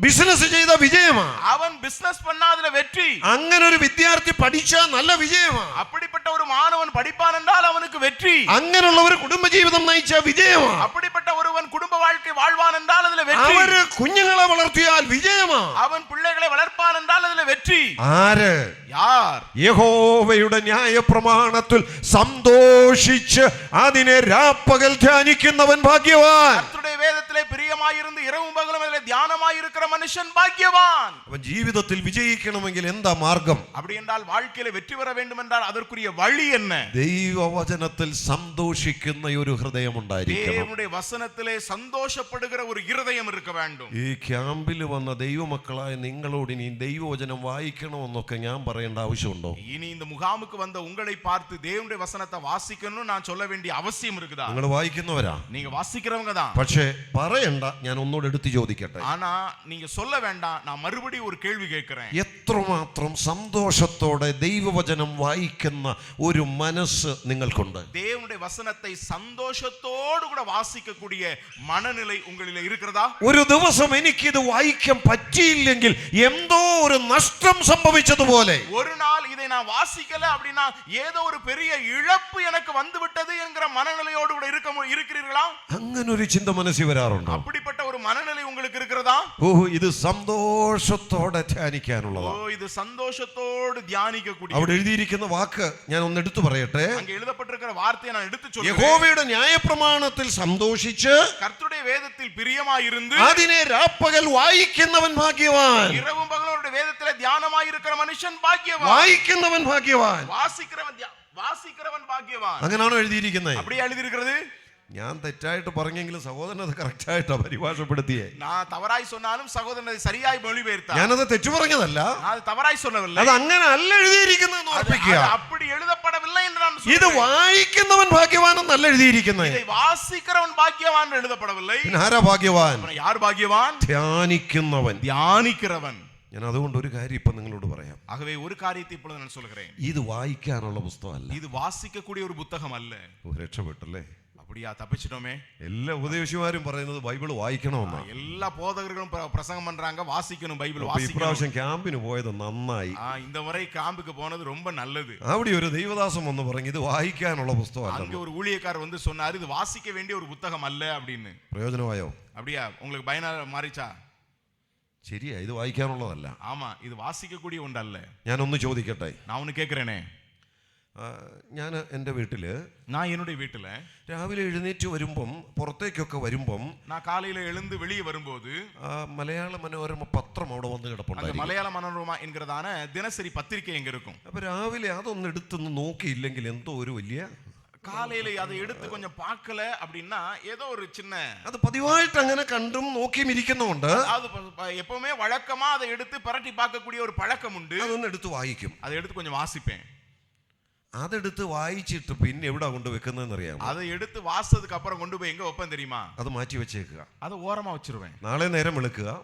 ബിസിനസ് ചെയ്ത വിജയമാണ്. അവൻ ബിസിനസ് பண்ணாதல வெற்றி. അങ്ങനെ ഒരു വിദ്യാർത്ഥി പഠിച്ചാൽ നല്ല വിജയമാണ്. அப்படிப்பட்ட ஒரு மாணவன் படிப்பான் என்றால் அவனுக்கு வெற்றி. അങ്ങനെയുള്ള ഒരു കുടുംബജീവിതം നയിച്ച വിജയമാണ്. அப்படிப்பட்ட ஒருவன் குடும்ப வாழ்க்கை வாழ்வான் என்றால் அதுல வெற்றி. അവർ കുഞ്ഞുങ്ങളെ വളർത്തിയാൽ വിജയമാണ്. അവൻ പിള്ളേകളെ വളർപ്പാൻ என்றால் அதுல வெற்றி. ആര്? யார்? യഹോവയുടെ ന്യായപ്രമാണത്തിൽ സന്തോഷിച്ച് അതിനെ രാപ്പകൽ ധ്യാനിക്കുന്നവൻ ഭാഗ്യവാൻ. കർത്തരുടെ വേദത്തിലെ പ്രിയമായിருந்து இரவும் பகலும் அதிலே தியானமாய் இருக்கிற மனுஷன் பாக்கியவான். അവൻ ജീവിതത്തിൽ വിജയിക്കണമെങ്കിൽ എന്താ മാർഗം? அப்படி என்றால் வாழ்க்கையில வெற்றி பெற வேண்டும் என்றால் அதற்குரிய வழி என்ன? ദൈവവചനത്തിൽ സന്തോഷിക്കുന്ന ഒരു ഹൃദയം ഉണ്ടായിരിക്കണം. தேவனுடைய வசனத்திலே சந்தோஷப்படுகிற ஒரு இருதயம் இருக்க வேண்டும். ഈ ക്യാമ്പിൽ വന്ന ദൈവമക്കളായ നിങ്ങളോട് ഇനി ദൈവവചനം വായിക്കണമെന്നൊക്കെ ഞാൻ പറയേണ്ട ആവശ്യമുണ്ടോ? இனி இந்த முகாமுக்கு வந்த உங்களை பார்த்து தேவனுடைய வசனத்தை வாசிக்கணும்னு நான் சொல்ல வேண்டிய அவசியம் இருக்குதா? നിങ്ങൾ വായിക്കുന്നവരാ, நீங்க வாசிக்கிறவங்க தான். പക്ഷേ പറയണ്ട, ഞാൻ ഒന്നുകൂടെ എടുത്ത് ചോദിക്കട്ടെ. ஆனா நீங்க சொல்ல வேண்டாம், நான் மறுபடியும் ஒரு கேள்வி கேட்கிறேன். എത്രമാത്രം സന്തോഷത്തോടെ ദൈവവചനം വായിക്കുന്ന ഒരു മനസ്സ് നിങ്ങൾക്കുണ്ട്? தேவனுடைய வசனத்தை சந்தோஷத்தோடு கூட வாசிக்கக்கூடிய மனநிலை உங்களிலே இருக்கிறதா? ഒരു ദിവസം എനിക്കിത് വായിക്കാൻ പറ്റിയില്ലെങ്കിൽ എന്തോ ഒരു നഷ്ടം സംഭവിച്ചതുപോലെ, ஒரு நாள் இதை நான் வாசிக்கல அப்படின்னா ஏதோ ஒரு பெரிய இழப்பு எனக்கு வந்து விட்டது என்கிற மனநிலையோடு கூட இருக்கிறீர்களா? അങ്ങനെ ഒരു ചിന്ത മനസ്സിൽ വരാറുണ്ടോ? அப்படிப்பட்ட ஒரு மனநிலை உங்களுக்கு இருக்கிறதா? ഓ, ഇത് സന്തോഷത്തോടെ ധ്യാനിക്കാനുള്ളതാ. ஓ, இது சந்தோஷத்தோடு தியானிக்க கூடிய. അവിടെ എഴുതിയിരിക്കുന്ന വാക്ക് ഞാൻ ഒന്ന് എടുത്തു പറയട്ടെ. அங்கே எழுதப்பட்டிருக்கிற வார்த்தையை நான் எடுத்து சொல்றேன். യഹോവയുടെ ന്യായപ്രമാണത്തിൽ സന്തോഷിച്ച് கர்த்தருடைய வேதத்தில் பிரியமாயிருந்து അതിനെ രാപ്പകൽ വായിക്കുന്നവൻ ഭാഗ്യവാൻ. இரவும் பகலும் அவருடைய வேதத்திலே தியானமாய் இருக்கிற மனுஷன் பாக்கியவான். വായിക്കുന്നവൻ ഭാഗ്യവാൻ. வாசிக்கிறவன் பாக்கியவான். അങ്ങനെയാണോ എഴുതിയിരിക്കുന്നത്? அப்படியே எழுதி இருக்கிறது. ഞാൻ തെറ്റായിട്ട് പറഞ്ഞെങ്കിലും സഹോദരൻ അത് കറക്റ്റായിട്ടാ പരിഭാഷപ്പെടുത്തിയേ. நான் தவறாய் சொன்னாலும் சகோதரன் அதை சரியாய் மொழிபெயர்த்தார். ഞാനത് തെറ്റു പറഞ്ഞതല്ല, அது தவறாய் சொல்லவில்லை. അത് അങ്ങനെ അല്ല എഴുതിയിരിക്കുന്നതെന്ന് ഓർമ്മിക്കുക. அப்படி எழுதப்படவில்லை என்று நான் ഇത് சொல்றேன். വായിക്കുന്നവൻ ഭാഗ്യവാനെന്നല്ല എഴുതിയിരിക്കുന്നത്. இதை வாசிக்கிறவன் பாக்கியவான் என்று எழுதப்படவில்லை. പിന്നെ ആരാ ഭാഗ്യവാൻ? யார் பாக்கியவான்? ധ്യാനിക്കുന്നവൻ, தியானிக்கிறவன். ഞാൻ അതുകൊണ്ട് ഒരു കാര്യം ഇപ്പൊ നിങ്ങളോട് പറയാം. ஆகவே ஒரு காரியத்தை இப்பொழுது நான் சொல்கிறேன். ഇത് വായിക്കാനുള്ള പുസ്തകമല്ല. இது வாசிக்கக்கூடிய ஒரு புத்தகம் அல்ல. രക്ഷപ്പെട്ടല്ലേ? அப்ப அப்படியா, தப்பிச்சிட்டோமே. എല്ലാ ഉപദേശിമാരും പറയുന്നത് ബൈബിൾ വായിക്കണമെന്നാണ്. எல்லா போதகர்களும் பிரசங்கம் பண்றாங்க, வாசிக்கணும், பைபிள் അപ്പൊ வாசிக்கணும். ഇപ്രാവശ്യം ക്യാമ്പിന് പോയത് നന്നായി. இந்த முறை காம்புக்கு போனது ரொம்ப நல்லது. അവിടെ ഒരു ദൈവദാസം വന്ന് പറഞ്ഞു ഇത് വായിക്കാനുള്ള പുസ്തകമല്ല. அங்க ஒரு ஊழியக்காரர் வந்து சொன்னாரு இது வாசிக்க வேண்டிய ஒரு புத்தகம் அல்ல அப்படின்னு. പ്രയോജനമായോ? அப்படியா, உங்களுக்கு பயனா மாறிச்சா? ശരിയാ, ഇത് വായിക്കാനുള്ളതല്ല. ஆமா, இது வாசிக்க கூடிய ஒன்று அல்ல. ഞാനൊന്ന് ചോദിക്കട്ടെ. நான் ஒன்னு கேக்குறேனே. ഞാൻ എൻ്റെ വീട്ടില് நான் என்னுடைய வீட்டுல രാവിലെ എഴുന്നേറ്റ് വരുമ്പം പുറത്തേക്കൊക്കെ വരുമ്പം நான் காலையில எழுந்து வெளியே வரும்போது മലയാള മനോരമ പത്രം അവിടെ വന്ന് കിടപ്പുണ്ടായിരുന്നു. மலையாள மனோரமா என்கிறதான தினசரி பத்திரிகை எங்க இருக்கும். അപ്പൊ രാവിലെ അതൊന്ന് എടുത്തൊന്ന് നോക്കിയില്ലെങ്കിൽ എന്തോ ഒരു വലിയ காலையில அதை எடுத்து கொஞ்சம் பார்க்கல அப்படின்னா ஏதோ ஒரு சின்ன അത് പതിവായിട്ട് അങ്ങനെ കണ്ടും നോക്കിയും ഇരിക്കുന്നതുകൊണ്ട് அது எப்பவுமே வழக்கமா அதை எடுத்து பரட்டி பார்க்கக்கூடிய ஒரு பழக்கம் உண்டு. അതൊന്ന് എടുത്ത് വായിക്കും. அதை எடுத்து கொஞ்சம் வாசிப்பேன். അതെടുത്ത് വായിച്ചിട്ട് പിന്നെ എവിടെ കൊണ്ട് വെക്കുന്നതെന്ന് അറിയാമോ? அதை எடுத்து வாசிச்சதுக்கு அப்புறம் கொண்டு போய் எங்க வைப்பேன் தெரியுமா? അത് മാറ്റി വെച്ചേക്കുക. அதை ஓரமா வச்சிருவேன். നാളെ നേരം വെളുക്കുക.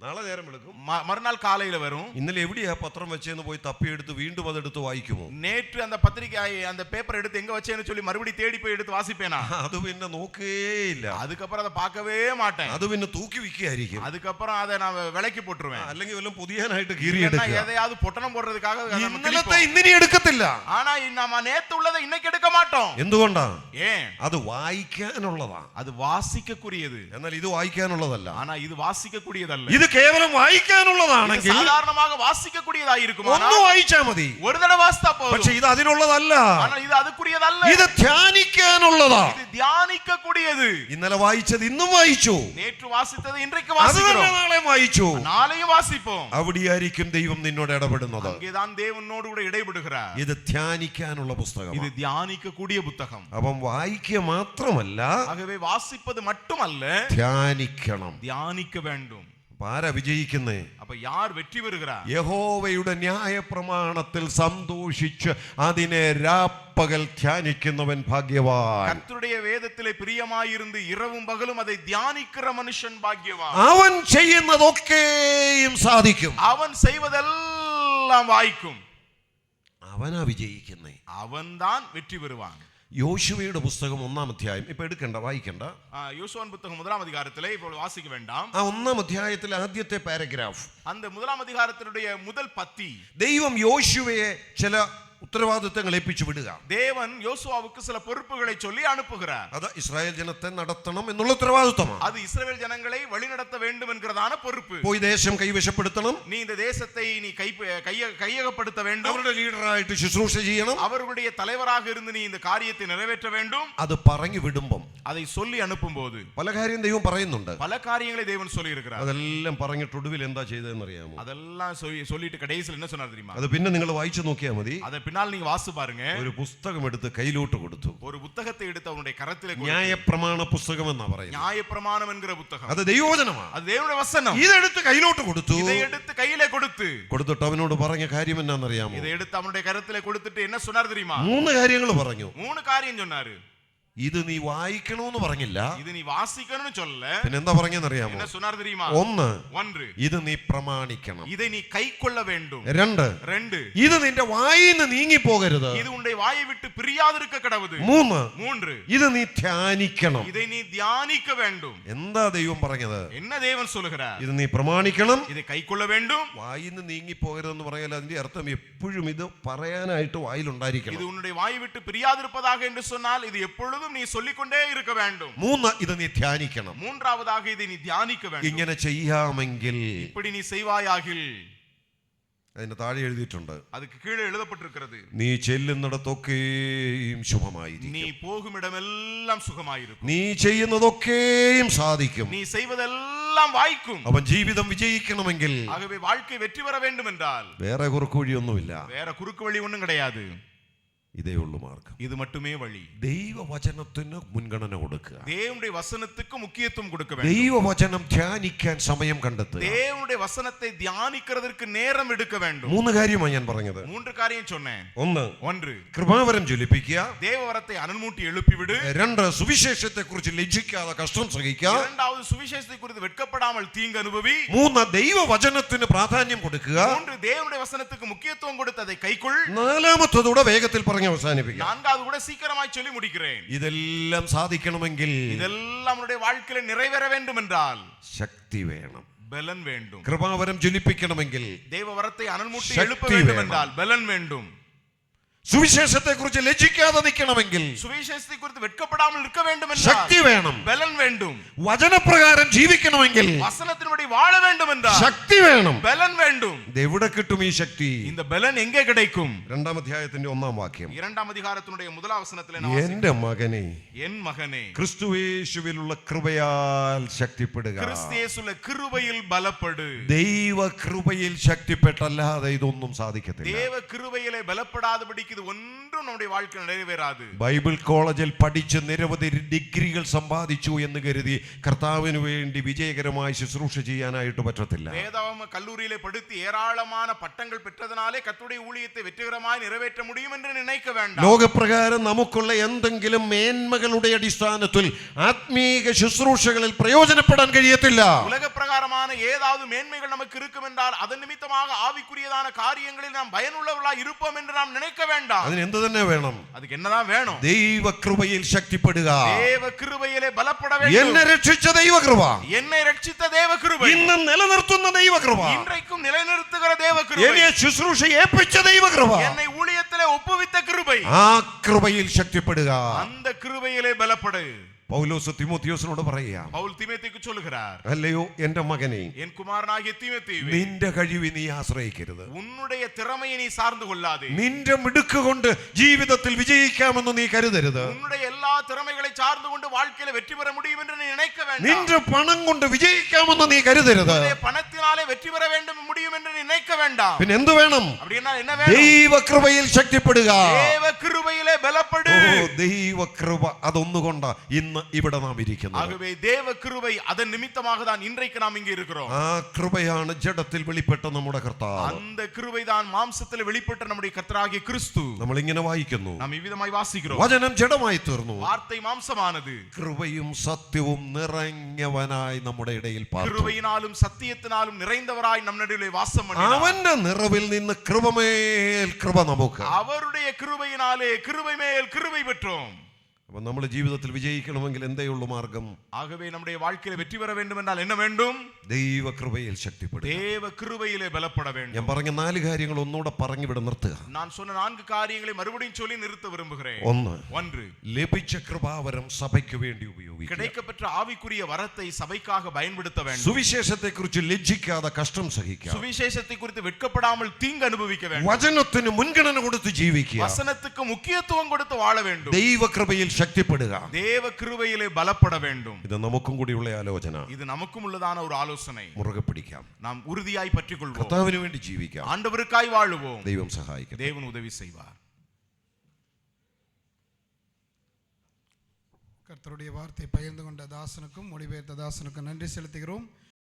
നാളെ നേരം വെളുക്കും. மறுநாள் காலையில வரும். ഇന്നലെ എവിടെയാ പത്രം വെച്ചെന്ന് പോയി തപ്പിയെടുത്ത് വീണ്ടും അതെടുത്ത് വായിക്കുമോ? நேற்று அந்த பத்திரிகை அந்த பேப்பர் எடுத்து எங்க வச்சேன்னு சொல்லி மறுபடியும் தேடி போய் எடுத்து வாசிப்பேனா? അത് പിന്നെ നോക്കേയില്ല. அதுக்கப்புறம் அதை பார்க்கவே மாட்டேன். അത് പിന്നെ തൂക്കി വിൽക്കുകയായിരിക്കും. அதுக்கப்புறம் அதை நான் விலைக்கு போட்டுருவேன். അല്ലെങ്കിൽ വല്ലതും പുതിയനായിട്ട് കീറിയെടുക്കുക. எதையாவது பொட்டണം போடுறதுக்காக ഇന്നലത്തെ ഇന്നിനി എടുക്കത്തില്ല. ஆனா நாம நேத்து உள்ளதை இன்னைக்கு எடுக்க மாட்டோம். എന്തുകൊണ്ടാ? ஏன்? അത് വായിക്കാനുള്ളതാ. அது வாசிக்கக்கூடியது. എന്നാൽ ഇത് വായിക്കാനുള്ളതല്ല. ஆனா இது வாசிக்கக்கூடியதல்ல. ഇത് കേവലം വായിക്കാനുള്ളതാണെങ്കിൽ സാധാരണமாக വാസിക്കக்கூடிയതായി இருக்கும். ഒന്ന് വായിച്ചാൽ മതി. ഒരു തവണ വാസിച്ചാ പോതും. പക്ഷേ ഇത് അതിനുള്ളതല്ല. ஆனால் ഇത് അതുക്കുரியതല്ല. ഇത് ധ്യാനിക്കാനുള്ളതാ. ഇത് ധ്യാനിക്കக்கூடியது. ഇന്നലെ വായിച്ചത് ഇന്നും വായിച്ചു. നേற்று വാസിച്ചത് ഇன்றைக்கு വാസിக்கிறோம். അത് നാളെ വായിച്ചു. നാളെയും വാസിப்போம். അവിടെയായിരിക്കും ദൈവം നിന്നോട് ഇടപെടുന്നത്. அங்கேதான் தேவன் உன்னோடு கூட இடைபடுகிறார். ഇത് ധ്യാനിക്കാനുള്ള പുസ്തകം. இது தியானிக்கக்கூடிய புத்தகம். അപ്പം വായിക്കുക മാത്രമല്ല, ஆகவே வாசிப்பது மட்டுமல்ல, ധ്യാനിക്കണം. தியானிக்க வேண்டும். ആരാ വിജയിക്കുന്നേ? അപ്പൊ യാർ വെറ്റി വരുகிறார்? യഹോവയുടെ ന്യായപ്രമാണത്തിൽ സന്തോഷിച്ച് അതിനെ രാപ്പകൽ ധ്യാനിക്കുന്നവൻ ഭാഗ്യവാൻ. കർത്തരുடைய വേദത്തിലെ പ്രിയമായിருந்து ഇരവും പകലും அதை தியானிக்கிற மனுஷன் பாக்கியவான். അവൻ ചെയ്യുന്നതൊക്കെയും സാധിക്കും. അവൻ செய்வதெல்லாம் വായിക്കും. അവനാ വിജയിക്കുന്നേ. അവൻதான் வெற்றி பெறுவான். യോശുവയുടെ പുസ്തകം 1-ാം അധ്യായം ഇപ്പൊ എടുക്കണ്ട, വായിക്കണ്ട. யோசுவாவின் புத்தகம் 1-ஆம் அதிகாரத்திலே ഇപ്പോൾ வாசிக்க வேண்டாம். ആ 1-ാം അധ്യായത്തിലെ ആദ്യത്തെ പാരഗ്രാഫ്, அந்த 1-ஆம் அதிகாரத்தினுடைய முதல் பத்தி, ദൈവം യോശുവയെ ചില ഉത്തരവാദിത്തങ്ങൾ ഏൽപ്പിച്ചു വിടുക. தேவன் யோசுவாவுக்கு சில பொறுப்புகளை சொல்லி அனுப்புகிறார். അത് ഇസ്രായേൽ ജനത്തെ നടത്തണം എന്നുള്ള ഉത്തരവാദിത്തമാണ്. அது இஸ்ரவேல் ஜனங்களை வழிநடத்த வேண்டும் என்கிறதான பொறுப்பு. പോയി ദേശം കൈവശപ്പെടുത്തണം. நீ இந்த தேசத்தை நீ கையகப்படுத்த வேண்டும். അവരുടെ ലീഡറായിട്ട് ശുശ്രൂഷ ചെയ്യണം. அவர்களுடைய தலைவராக இருந்து நீ இந்த காரியத்தை நிறைவேற்ற வேண்டும். അത് പറഞ്ഞു വിടുമ്പം, அதை சொல்லி அனுப்பும்போது പല കാര്യം ദൈവം പറയുന്നുണ്ട്. பல காரியங்களை தேவன் சொல்லி இருக்கிறார். അതെല്ലാം പറഞ്ഞിട്ട് ഒടുവിൽ എന്താ ചെയ്തതെന്ന് അറിയാമോ? அதெல்லாம் சொல்லிட்டு கடைசியில் என்ன சொன்னார் தெரியுமா? അത് പിന്നെ നിങ്ങൾ വായിച്ചു നോക്കിയാൽ മതി. அதை பின்னால் நீங்க வாசி பாருங்க. ഒരു പുസ്തകം എടുത്ത് കയ്യിലോട്ട് കൊടുത്തു. ஒரு புத்தகத்தை எடுத்து அவனுடைய கரத்திலே கொடுத்து, ന്യായപ്രമാണ പുസ്തകം എന്നാ പറയുന്നത്. நியாயப்பிரமாணம் என்கிற புத்தகம். അത് ദൈവവചനമാണ്. அது தேவனுடைய வசனம். ഇതെടുത്ത് കയ്യിലോട്ട് കൊടുത്തു. இதை எடுத்து கையிலே கொடுத்துட்டு അവനോട് പറഞ്ഞ കാര്യം എന്നാന്നറിയാമോ? இதை எடுத்து அவனுடைய கரத்திலே கொடுத்துட்டு என்ன சொன்னார் தெரியுமா? 3 കാര്യങ്ങൾ പറഞ്ഞു. 3 காரியம் சொன்னாரு. ഇത് നീ വായിക്കണമെന്ന് പറഞ്ഞില്ല. இது நீ வாசிக்கணும்னு சொல்லல. പിന്നെ എന്താ പറഞ്ഞെന്നറിയാമോ? என்ன சொன்னார் தெரியுமா? 1 ഇത് നീ പ്രമാണിക്കണം. இதை நீ கைக்கொள்ள வேண்டும். 2 ഇത് നിന്റെ വായിൽ നിന്ന് നീങ്ങി പോകരുത്. இது உன்னுடைய வாயை விட்டு பிரியாதிருக்க கடவுது. 3 ഇത് നീ ധ്യാനിക്കണം. இதை நீ தியானிக்க வேண்டும். എന്താ ദൈവം പറഞ്ഞത്? என்ன தேவன் சொல்லுகிறார்? ഇത് നീ പ്രമാണിക്കണം, இதை கைக்கொள்ள வேண்டும். വായിൽ നിന്ന് നീങ്ങി പോകരുതെന്ന് പറയാൻ അതിന്റെ അർത്ഥം എപ്പോഴും ഇത് പറയാനായിട്ട് വായിലുണ്ടായിരിക്കണം. இது உன்னுடைய வாயை விட்டு பிரியாதிருப்பதாக என்று சொன்னால் இது எப்பொழுதும் நீ சொல்லிக்கொண்டே இருக்க வேண்டும். 3 ഇത് നീ ധ്യാനിക്കണം. மூன்றாவதாக இதை நீ தியானிக்க வேண்டும். ഇങ്ങനെ ചെയ്യാമെങ്കിൽ, இப்படி நீ செய்வாயாகில், അതിന്റെ താഴെ എഴുതിയിട്ടുണ്ട്, அதுக்கு கீழே எழுதப்பட்டிருக்கிறது, നീ ചെല്ലുന്നിടത്തൊക്കെയും ശുഭമായിരിക്കും. நீ போகுமிடமெல்லாம் சுகமாயிருக்கும். നീ ചെയ്യുന്നതൊക്കെയും സാധിക്കും. நீ செய்வதெல்லாம் வாய்க்கும். അവൻ ജീവിതം വിജയിക്കണമെങ്കിൽ, ஆகவே வாழ்க்கை வெற்றி பெற வேண்டும் என்றால் വേറെ കുറുക്കുവഴിയൊന്നുമില്ല. வேற കുറുക്ക് വഴി ഒന്നും கிடையாது. ഇതേ ഉള്ളു മാർഗം. இது மட்டுமே வழി. ദൈവവചനത്തിന് മുൻഗണന കൊടുക്കുക. தேவனுடைய வசனத்துக்கு முக்கியத்துவம் கொடுக்க வேண்டும். ദൈവവചനം ധ്യാനിക്കാൻ സമയം കണ്ടെത്തുക. தேவனுடைய வசனத்தை தியானிக்கிறதற்கு நேரம் எடுக்க வேண்டும். 3 കാര്യമാണ് ഞാൻ പറഞ്ഞത്. 3 காரியம் சொன்னேன். 1 കൃപാവരം ജ്വലിപ്പിക്കുക. தேவவரத்தை அனல்மூட்டி எழுப்பி விடு. 2 സുവിശേഷത്തെ കുറിച്ച് ലജ്ജിക്കാതെ കഷ്ടം സഹിക്കുക. 2வது சுவிசேஷத்தை குறித்து வெட்கப்படாமல் தீங்கு அனுபவி. 3 ദൈവവചനത്തിന് പ്രാധാന്യം കൊടുക്കുക. 3 தேவனுடைய வசனத்துக்கு முக்கியத்துவம் கொடுத்து அதை கைக்கொள். 4ാമത്തേതൂടെ വേഗത്തിൽ പറഞ്ഞു പറഞ്ഞ് അവസാനിപ്പിക്കാം. நான்காவது கூட சீக்கிரமாய் சொல்லி முடிக்கிறேன். ഇതെല്ലാം സാധിക്കണമെങ്കിൽ இதெல்லாம் நம்முடைய வாழ்க்கையில நிறைவேற வேண்டும் என்றால் ശക്തി വേണം. பலன் வேண்டும். കൃപാവരം ജ്വലിപ്പിക്കണമെങ്കിൽ தேவவரத்தை அனல்மூட்டி சக்தி எழுப்ப வேண்டும் வேணும். என்றால் பலன் வேண்டும். സുവിശേഷത്തെ കുറിച്ച് ലജ്ജിക്കാതെ നിൽക്കണമെങ്കിൽ சுவிசேஷத்தை குறித்து வெட்கப்படாமல் இருக்க வேண்டும் என்றால் ശക്തി വേണം. பலன் வேண்டும். വചനപ്രകാരം ജീവിക്കണമെങ്കിൽ வசனத்தின்படி வாழ வேண்டும் என்றால் ശക്തി വേണം. பலன் வேண்டும். ഇത് എവിടെ കിട്ടും ഈ ശക്തി? இந்த பலன் எங்கே கிடைக்கும்? 2-ാം അധ്യായത്തിന്റെ 1-ാം വാക്യം. 2ஆம் அதிகாரத்தினுடைய முதலாம் வசனத்திலே എന്റെ മകനെ, என் മകനെ, ക്രിസ്തുയേശുവിലുള്ള കൃപയാൽ ശക്തിപ്പെടുക. கிறிஸ்து இயேசுவிலே கிருபையில் பலப்படு. ദൈവ കൃപയിൽ ശക്തിപ്പെട്ടല്ലാതെ ഇതൊന്നും സാധിക്കത്തില്ല. தேவ கிருபையிலே பலப்படாதபடிக்கு இது ஒன்றும் நம்முடைய வாழ்க்கையில் நிறைவேறாது. ബൈബിൾ കോളേജിൽ പഠിച്ച് നിരവധി ഡിഗ്രികൾ സമ്പാദിച്ചു എന്ന് കരുതി കർത്താവിന് വേണ്ടി വിജയകരമായി ശുശ്രൂഷ ചെയ്യാനായിട്ട് പറ്റത്തില്ല. வேதாகம கல்லூரியிலே படித்து ஏராளமான பட்டங்கள் பெற்றதனாலே கர்த்தருடைய ஊழியத்தை வெற்றிகரமாய் நிறைவேற்ற முடியும் என்று நினைக்க வேண்டாம். ലോകപ്രകാരം നമുക്കുള്ള എന്തെങ്കിലും മേന്മകളുടെ അടിസ്ഥാനത്തിൽ ആത്മീക ശുശ്രൂഷകളിൽ പ്രയോജനപ്പെടാൻ കഴിയത്തില്ല. உலக பிரகாரமான ஏதாவது மேன்மைகள் நமக்கு இருக்கும் என்றால் அதன் நிமித்தமாக ஆவிக்குரியதான காரியங்களில் நாம் பயனுள்ளவர்களாய் இருப்போம் என்று நாம் நினைக்க வேண்டாம். അതിന് എന്ത് തന്നെ വേണം? அதுக்கு என்னதான் வேணும்? ദൈവകൃപയിൽ ശക്തിപ്പെടുക. தேவ கிருபையிலே பலப்பட வேண்டும். എന്നെ രക്ഷിച്ച ദൈവകൃപ, என்னை രക്ഷിத்த தேவ கிருபை, ഇന്ന് നിലനിർത്തുന്ന ദൈവകൃപ, இன்றைக்கும் நிலைநிறுத்துகிற தேவ கிருபை, എന്നെ ശുശ്രൂഷ ഏൽപ്പിച്ച ദൈവകൃപ, என்னை ஊழியத்திலே ஒப்புவித்த கிருபை, ആ കൃപയിൽ ശക്തിപ്പെടുക. அந்த கிருபையிலே பலப்படு. പൗലോസ് തിമോത്തിയോസിനോട് പറയുക, பவுல் தீமோத்தேயுக்கு சொல்லுகிறார், അല്ലയോ എന്റെ മകനെ, என் குமாரனாகிய தீமோத்தேயுவே, നിന്റെ കഴിവ് നീ ആശ്രയിക്കരുത്. உன்னுடைய திறமையை நீ சார்ந்து கொள்ளாதே. നിന്റെ മിടുക്ക് കൊണ്ട് ജീവിതത്തിൽ വിജയിക്കാമെന്ന് നീ കരുതരുത്. உன்னுடைய எல்லா திறமைகளை சார்ந்து கொண்டு வாழ்க்கையில வெற்றி பெற முடியும் என்று நீ நினைக்க வேண்டாம். നിന്റെ പണം കൊണ്ട് വിജയിക്കാമെന്ന് നീ കരുതരുത്. உன்னுடைய பணத்தினாலே வெற்றி பெற வேண்டும் முடியும் என்று நீ நினைக்க வேண்டாம். പിന്നെ എന്ത് വേണം? அப்படினா என்ன வேணும்? ദൈവകൃപയിൽ ശക്തിപ്പെടുക. தேவ கிருபையிலே பலப்படு. ദൈവകൃപ അതൊന്നുകൊണ്ടാ ഇന്ന് ഇവിടെ നാം ഇരിക്കുന്നത്. ஆகவே தேவ கிருபை அதன் நிமித்தமாக தான் இன்றைக்கு நாம் இங்கே இருக்கிறோம். ആ കൃപയാണ് ജഡത്തിൽ വെളിപ്പെട്ട നമ്മുടെ കർത്താവ്. அந்த கிருபை தான் மாம்சத்தில் வெளிப்பட்ட நம்முடைய கர்த்தராகிய கிறிஸ்து. നമ്മൾ ഇങ്ങനെ വായിക്കുന്നു, நாம் இவ்விதமாய் வாசிக்கிறோம். വചനം ജഡമായി തീർന്നു, வார்த்தை மாம்சமானது, കൃപയും സത്യവും നിറഞ്ഞവനായി നമ്മുടെ ഇടയിൽ പാർത്തു. கிருபையினாலும் சத்தியத்தினாலும் நிறைந்தவராய் நம் நடுவிலே வாசம் பண்ணினார். അവന്റെ നിറവിൽ നിന്ന് കൃപമേൽ കൃപ നമുക്ക്. அவருடைய கிருபையினாலே கிருபை மேல் கிருபை பெற்றோம். അപ്പൊ നമ്മൾ ജീവിതത്തിൽ വിജയിക്കണമെങ്കിൽ എന്തേ ഉള്ളൂ മാർഗം? ஆகவே நம்முடைய வாழ்க்கையில வெற்றி பெற வேண்டும் என்றால் என்ன வேண்டும்? ദൈവകൃപയിൽ ശക്തിപ്പെടുക. தேவ கிருபையிலே பலப்பட ഞാൻ வேண்டும். പറഞ്ഞ 4 കാര്യങ്ങൾ ഒന്നുകൂടെ പറഞ്ഞു ഇവിടെ നിർത്തുക. நான் சொன்ன 4 காரியங்களை மறுபடியும் சொல்லி நிறுத்த விரும்புகிறேன். 1, ലഭിച്ച കൃപാവരം സഭയ്ക്ക് വേണ്ടി ഉപയോഗിക്കുക. கிடைக்கப்பெற்ற ஆவிக்குரிய வரத்தை சபைக்காக பயன்படுத்த வேண்டும். സുവിശേഷത്തെ കുറിച്ച് ലജ്ജിക്കാതെ കഷ്ടം സഹിക്കുക. சுவிசேஷத்தை குறித்து வெட்கப்படாமல் தீங்கு அனுபவிக்க வேண்டும். വചനത്തിന് മുൻഗണന കൊടുത്ത് ജീവിക്കുക. வசனத்துக்கு முக்கியத்துவம் கொடுத்து வாழ வேண்டும். ദൈവകൃപയിൽ ശക്തിപ്പെടുക. தேவ கிருபையிலே பலப்பட வேண்டும். ഇത് നമുക്കും കൂടിയുള്ള ആലോചന. இது நமக்கும் உள்ளதான ஒரு ஆலோசனை. മുറുകെ പിടിക്കാം. நாம் உறுதியாய் பற்றிக்கொள்வோம். കർത്താവിന് വേണ്ടി ജീവിക്കാം. ஆண்டவருக்காய் வாழுவோம். ദൈവം സഹായിക്കട്ടെ. தேவன் உதவி செய்வார். கர்த்தருடைய வார்த்தை பகிர்ந்து கொண்ட தாசனுக்கும் மொழிபெயர்த்த தாசனுக்கும் நன்றி செலுத்துகிறோம்.